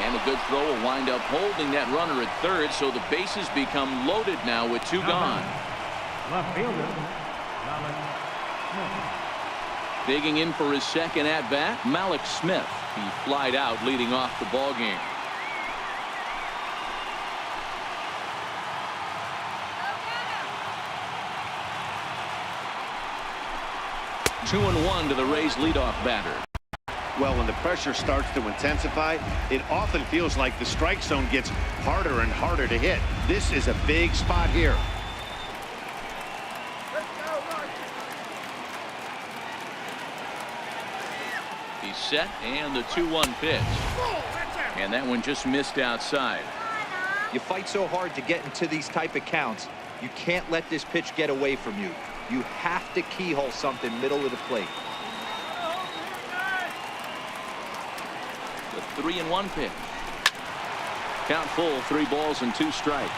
Speaker 1: And a good throw will wind up holding that runner at third. So the bases become loaded now with 2 gone.
Speaker 5: Left fielder, Malik Smith.
Speaker 1: Digging in for his second at-bat, Malik Smith. He flied out leading off the ball game. Two and 1 to the Rays leadoff batter.
Speaker 2: Well, when the pressure starts to intensify, it often feels like the strike zone gets harder and harder to hit. This is a big spot here.
Speaker 1: He's set, and the 2-1 pitch. And that one just missed outside.
Speaker 3: You fight so hard to get into these type of counts. You can't let this pitch get away from you. You have to keyhole something middle of the plate.
Speaker 1: The 3-1 pitch. Count full, 3 balls and 2 strikes.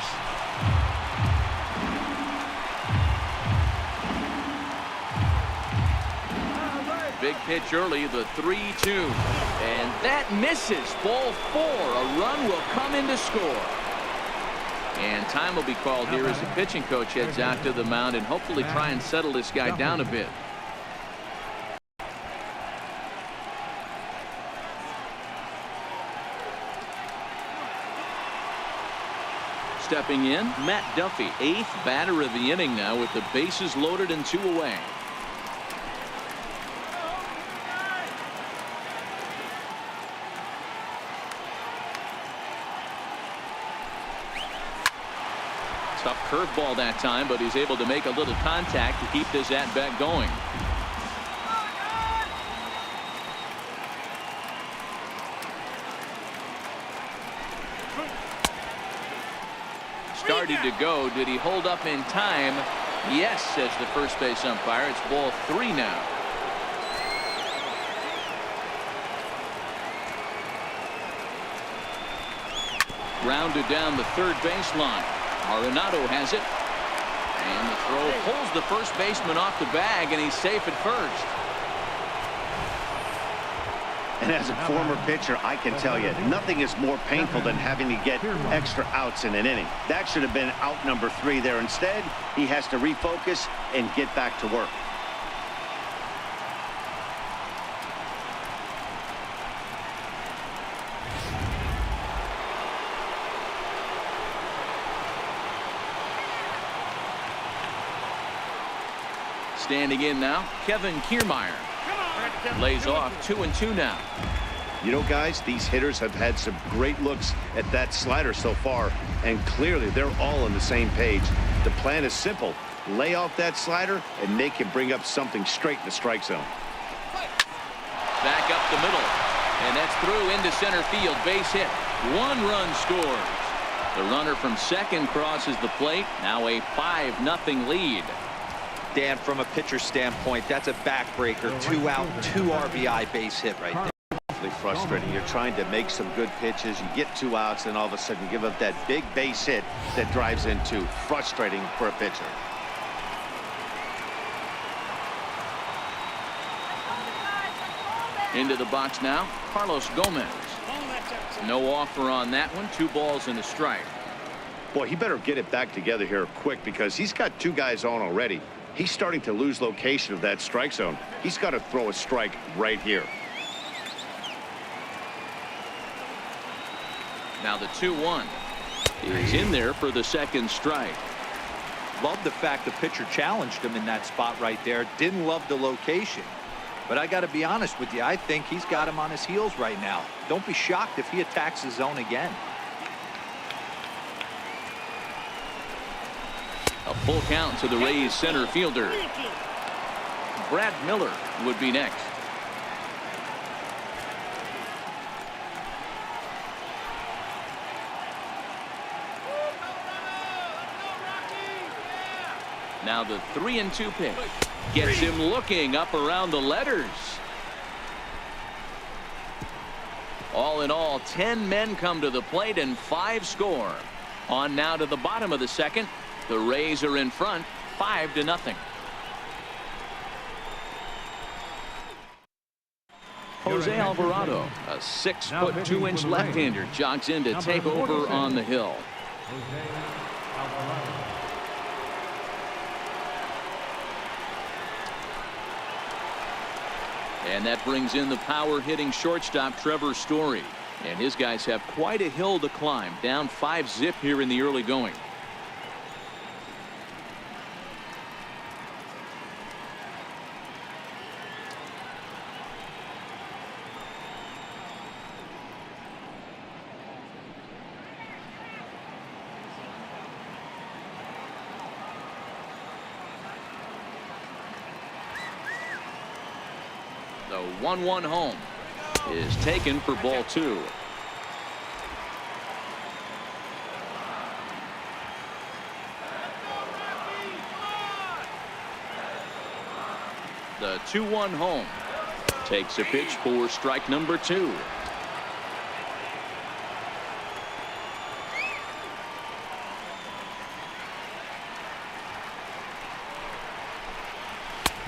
Speaker 1: Big pitch early, the 3-2. And that misses. Ball 4. A run will come in to score. And time will be called here as the pitching coach heads out to the mound and hopefully try and settle this guy down a bit. Stepping in, Matt Duffy, 8th batter of the inning now with the bases loaded and 2 away. Tough curveball that time, but he's able to make a little contact to keep this at-bat going. Started to go. Did he hold up in time? Yes, says the first base umpire. It's ball 3 now. Grounded down the third baseline. Arenado has it. And the throw pulls the first baseman off the bag, and he's safe at first.
Speaker 2: And as a former pitcher, I can tell you, nothing is more painful than having to get extra outs in an inning. That should have been out number 3 there. Instead, he has to refocus and get back to work.
Speaker 1: Standing in now, Kevin Kiermaier. Lays off 2-2 now.
Speaker 2: You know, guys, these hitters have had some great looks at that slider so far, and clearly they're all on the same page. The plan is simple. Lay off that slider and make him bring up something straight in the strike zone.
Speaker 1: Back up the middle, and that's through into center field. Base hit. 1 run scores. The runner from second crosses the plate. Now a 5-0 lead.
Speaker 3: Dan, from a pitcher standpoint, that's a backbreaker. 2 out, 2 RBI base hit right there.
Speaker 2: Awfully frustrating. You're trying to make some good pitches. You get 2 outs, and all of a sudden you give up that big base hit that drives in 2. Frustrating for a pitcher.
Speaker 1: Into the box now, Carlos Gomez. No offer on that one. 2 balls and a strike.
Speaker 2: Boy, he better get it back together here quick, because he's got 2 guys on already. He's starting to lose location of that strike zone. He's got to throw a strike right here.
Speaker 1: Now the 2-1 is in there for the second strike.
Speaker 3: Love the fact the pitcher challenged him in that spot right there. Didn't love the location. But I got to be honest with you, I think he's got him on his heels right now. Don't be shocked if he attacks the zone again.
Speaker 1: A full count to the Rays center fielder. Brad Miller would be next. Now the 3-2 pitch. Gets him looking up around the letters. All in all, 10 men come to the plate and 5 score. On now to the bottom of the second. The Rays are in front, 5-0. Jose Alvarado, a 6-foot 2-inch left-hander, jogs in to take over on the hill. And that brings in the power-hitting shortstop Trevor Story. And his guys have quite a hill to climb, down 5-0 here in the early going. The 1-1 home is taken for ball 2. The 2-1 home takes a pitch for strike number 2.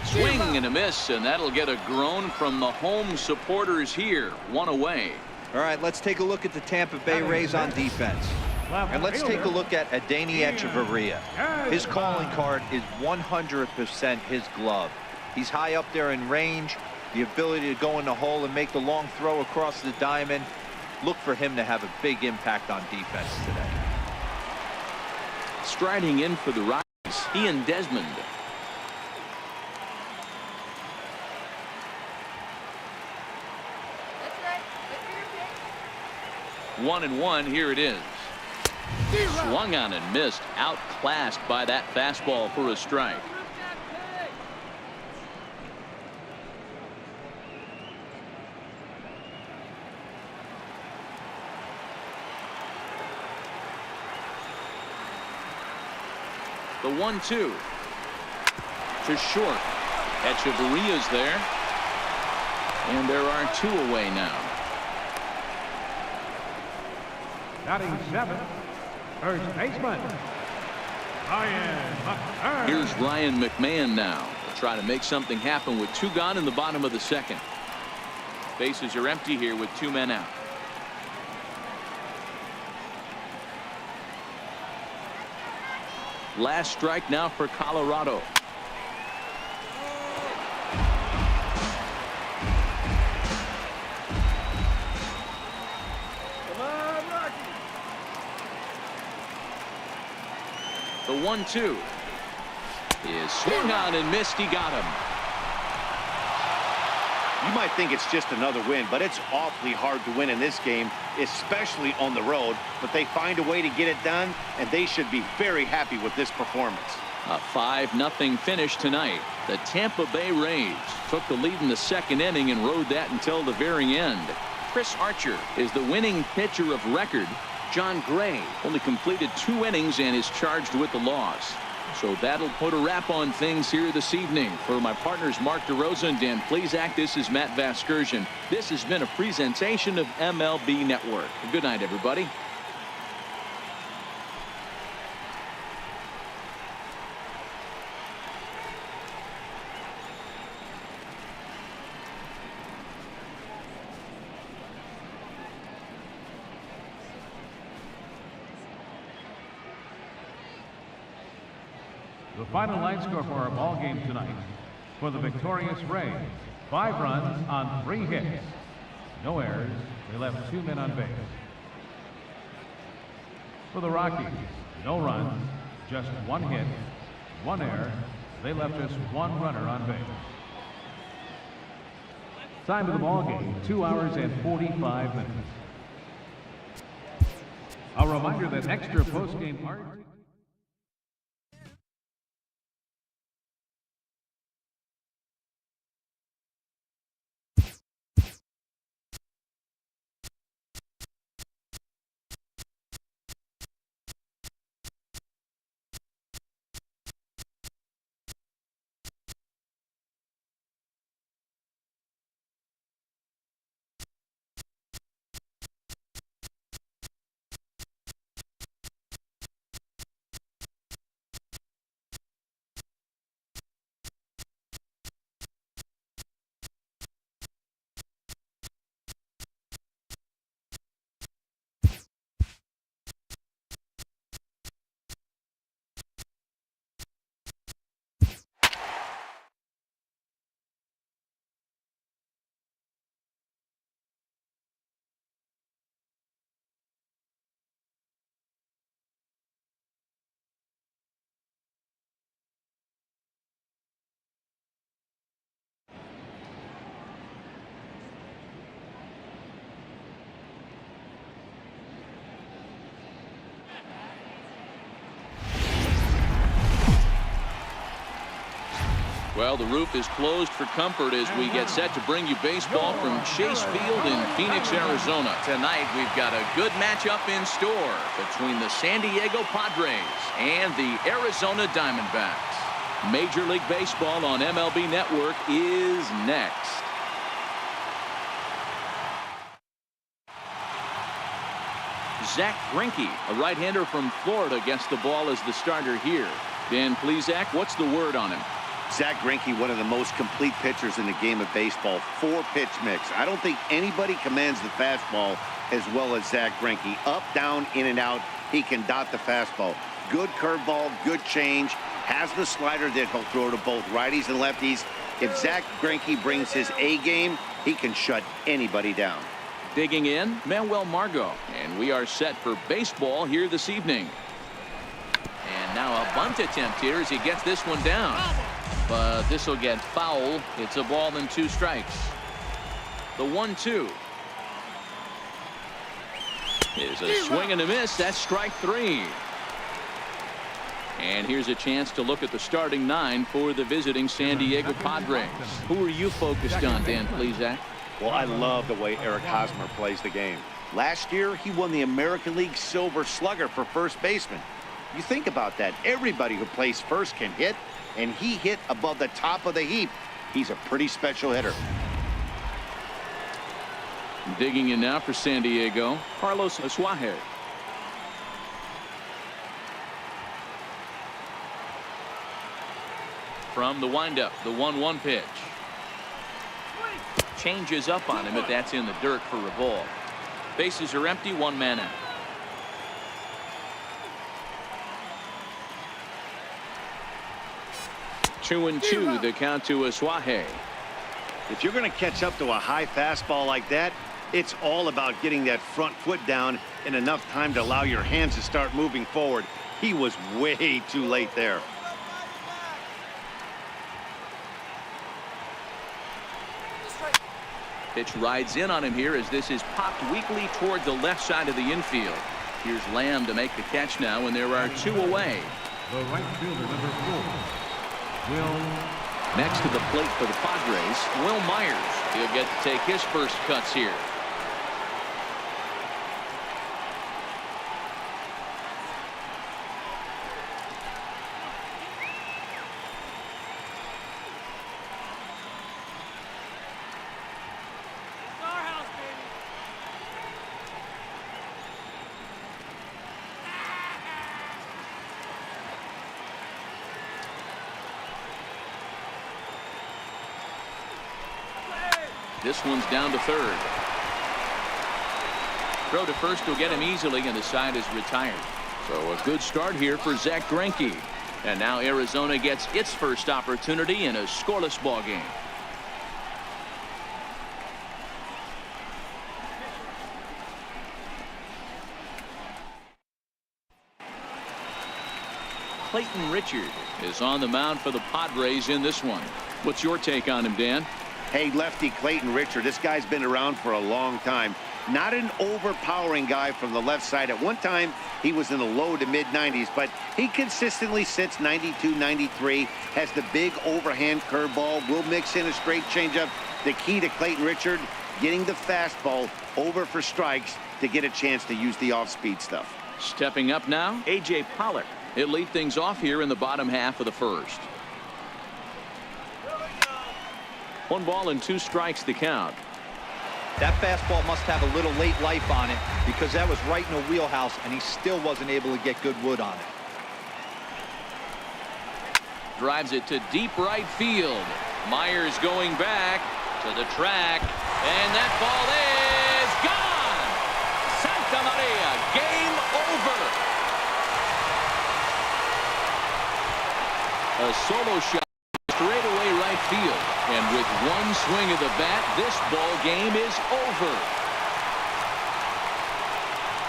Speaker 1: Swing and a miss, and that'll get a groan from the home supporters here. 1 away.
Speaker 3: All right, let's take a look at the Tampa Bay Rays on defense. And let's take a look at Adeiny Echeverria. His calling card is 100% his glove. He's high up there in range, the ability to go in the hole and make the long throw across the diamond. Look for him to have a big impact on defense today.
Speaker 1: Striding in for the Rockies, Ian Desmond. 1-1. Here it is. Swung on and missed. Outclassed by that fastball for a strike. The 1-2 to short. Echeverria's there, and there are 2 away now.
Speaker 5: Batting seventh, first baseman, Ryan McMahon.
Speaker 1: Here's Ryan McMahon now. He'll try to make something happen with 2 gone in the bottom of the second. Bases are empty here with 2 men out. Last strike now for Colorado.
Speaker 4: Come on, Rocky.
Speaker 1: The 1-2 is swung on and missed. He got him.
Speaker 2: You might think it's just another win, but it's awfully hard to win in this game, especially on the road. But they find a way to get it done, and they should be very happy with this performance.
Speaker 1: A 5-0 finish tonight. The Tampa Bay Rays took the lead in the second inning and rode that until the very end. Chris Archer is the winning pitcher of record. John Gray only completed 2 innings and is charged with the loss. So that'll put a wrap on things here this evening. For my partners Mark DeRosa and Dan Plesac, this is Matt Vasgersian. This has been a presentation of MLB Network. Good night, everybody.
Speaker 5: The final line score for our ball game tonight. For the victorious Rays, 5 runs on 3 hits. No errors. They left 2 men on base. For the Rockies, no runs, just 1 hit, 1 error. They left just 1 runner on base. Time of the ball game, 2 hours and 45 minutes. A reminder that extra post-game art.
Speaker 1: Well, the roof is closed for comfort as we get set to bring you baseball from Chase Field in Phoenix, Arizona. Tonight, we've got a good matchup in store between the San Diego Padres and the Arizona Diamondbacks. Major League Baseball on MLB Network is next. Zach Greinke, a right-hander from Florida, gets the ball as the starter here. Dan Plesac, what's the word on him?
Speaker 2: Zach Greinke, one of the most complete pitchers in the game of baseball. 4-pitch mix. I don't think anybody commands the fastball as well as Zach Greinke. Up, down, in and out. He can dot the fastball. Good curveball, good change. Has the slider that he'll throw to both righties and lefties. If Zach Greinke brings his A game, he can shut anybody down.
Speaker 1: Digging in, Manuel Margot. And we are set for baseball here this evening. And now a bunt attempt here as he gets this one down. But this will get foul. It's a ball and 2 strikes. The 1-2 is a swing and a miss. That's strike 3. And here's a chance to look at the starting 9 for the visiting San Diego Padres. Who are you focused on, Dan Plesac?
Speaker 2: Well, I love the way Eric Hosmer plays the game. Last year, he won the American League Silver Slugger for first baseman. You think about that. Everybody who plays first can hit, and he hit above the top of the heap. He's a pretty special hitter.
Speaker 1: Digging in now for San Diego, Carlos Asuaje. From the windup, the 1-1 pitch. Changes up on him, but that's in the dirt for a ball. Bases are empty, 1 man out. Two and two, the count to Aswahe.
Speaker 2: If you're going to catch up to a high fastball like that, it's all about getting that front foot down in enough time to allow your hands to start moving forward. He was way too late there.
Speaker 1: Pitch rides in on him here as this is popped weakly toward the left side of the infield. Here's Lamb to make the catch now, and there are 2 away.
Speaker 5: The right fielder, number 4, Will.
Speaker 1: Next to the plate for the Padres, Will Myers. He'll get to take his first cuts here. This one's down to third. Throw to first will get him easily, and the side is retired. So a good start here for Zach Greinke. And now Arizona gets its first opportunity in a scoreless ball game. Clayton Richard is on the mound for the Padres in this one. What's your take on him, Dan?
Speaker 2: Hey, lefty Clayton Richard, this guy's been around for a long time. Not an overpowering guy from the left side. At one time, he was in the low to mid 90s, but he consistently sits 92, 93, has the big overhand curveball, will mix in a straight changeup. The key to Clayton Richard, getting the fastball over for strikes to get a chance to use the off-speed stuff.
Speaker 1: Stepping up now, A.J. Pollock. He'll lead things off here in the bottom half of the first. 1 ball and 2 strikes to count.
Speaker 3: That fastball must have a little late life on it because that was right in the wheelhouse, and he still wasn't able to get good wood on it.
Speaker 1: Drives it to deep right field. Myers going back to the track, and that ball is gone. Santa Maria, game over. A solo shot straight away right field, and with 1 swing of the bat, this ball game is over.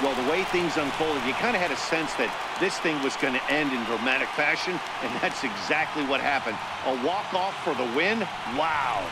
Speaker 2: Well, the way things unfolded, you kind of had a sense that this thing was going to end in dramatic fashion, and that's exactly what happened. A walk-off for the win? Wow.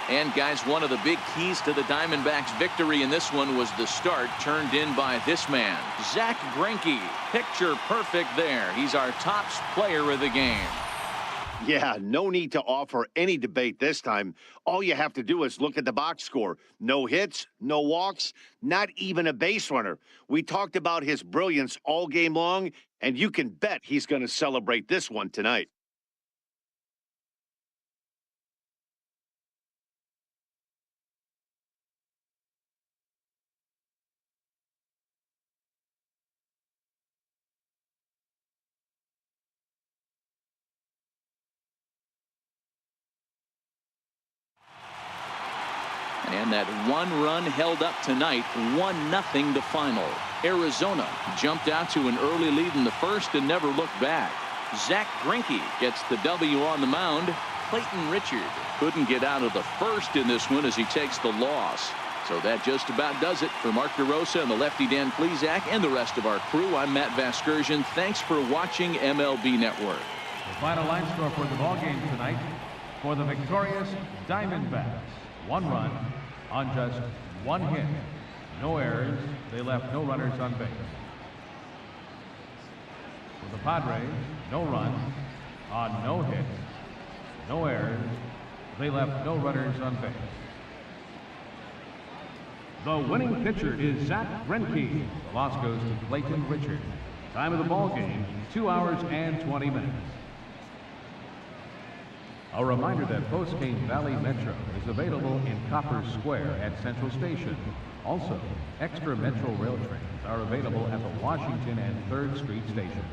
Speaker 1: And guys, one of the big keys to the Diamondbacks' victory in this one was the start turned in by this man, Zach Greinke. Picture perfect there. He's our top player of the game.
Speaker 2: Yeah, no need to offer any debate this time. All you have to do is look at the box score. No hits, no walks, not even a base runner. We talked about his brilliance all game long, and you can bet he's going to celebrate this one tonight.
Speaker 1: And that 1 run held up tonight, 1-0 the final. Arizona jumped out to an early lead in the first and never looked back. Zach Greinke gets the W on the mound. Clayton Richard couldn't get out of the first in this one as he takes the loss. So that just about does it for Mark DeRosa and the lefty Dan Plesac and the rest of our crew. I'm Matt Vasgersian. Thanks for watching MLB Network.
Speaker 5: The final line score for the ball game tonight for the victorious Diamondbacks. 1 run on just 1 hit. No errors. They left no runners on base. For the Padres, no runs on no hits. No errors. They left no runners on base. The winning pitcher is Zach Greinke. The loss goes to Clayton Richard. Time of the ball game, 2 hours and 20 minutes. A reminder that Postgame Valley Metro is available in Copper Square at Central Station. Also, extra Metro rail trains are available at the Washington and 3rd Street stations.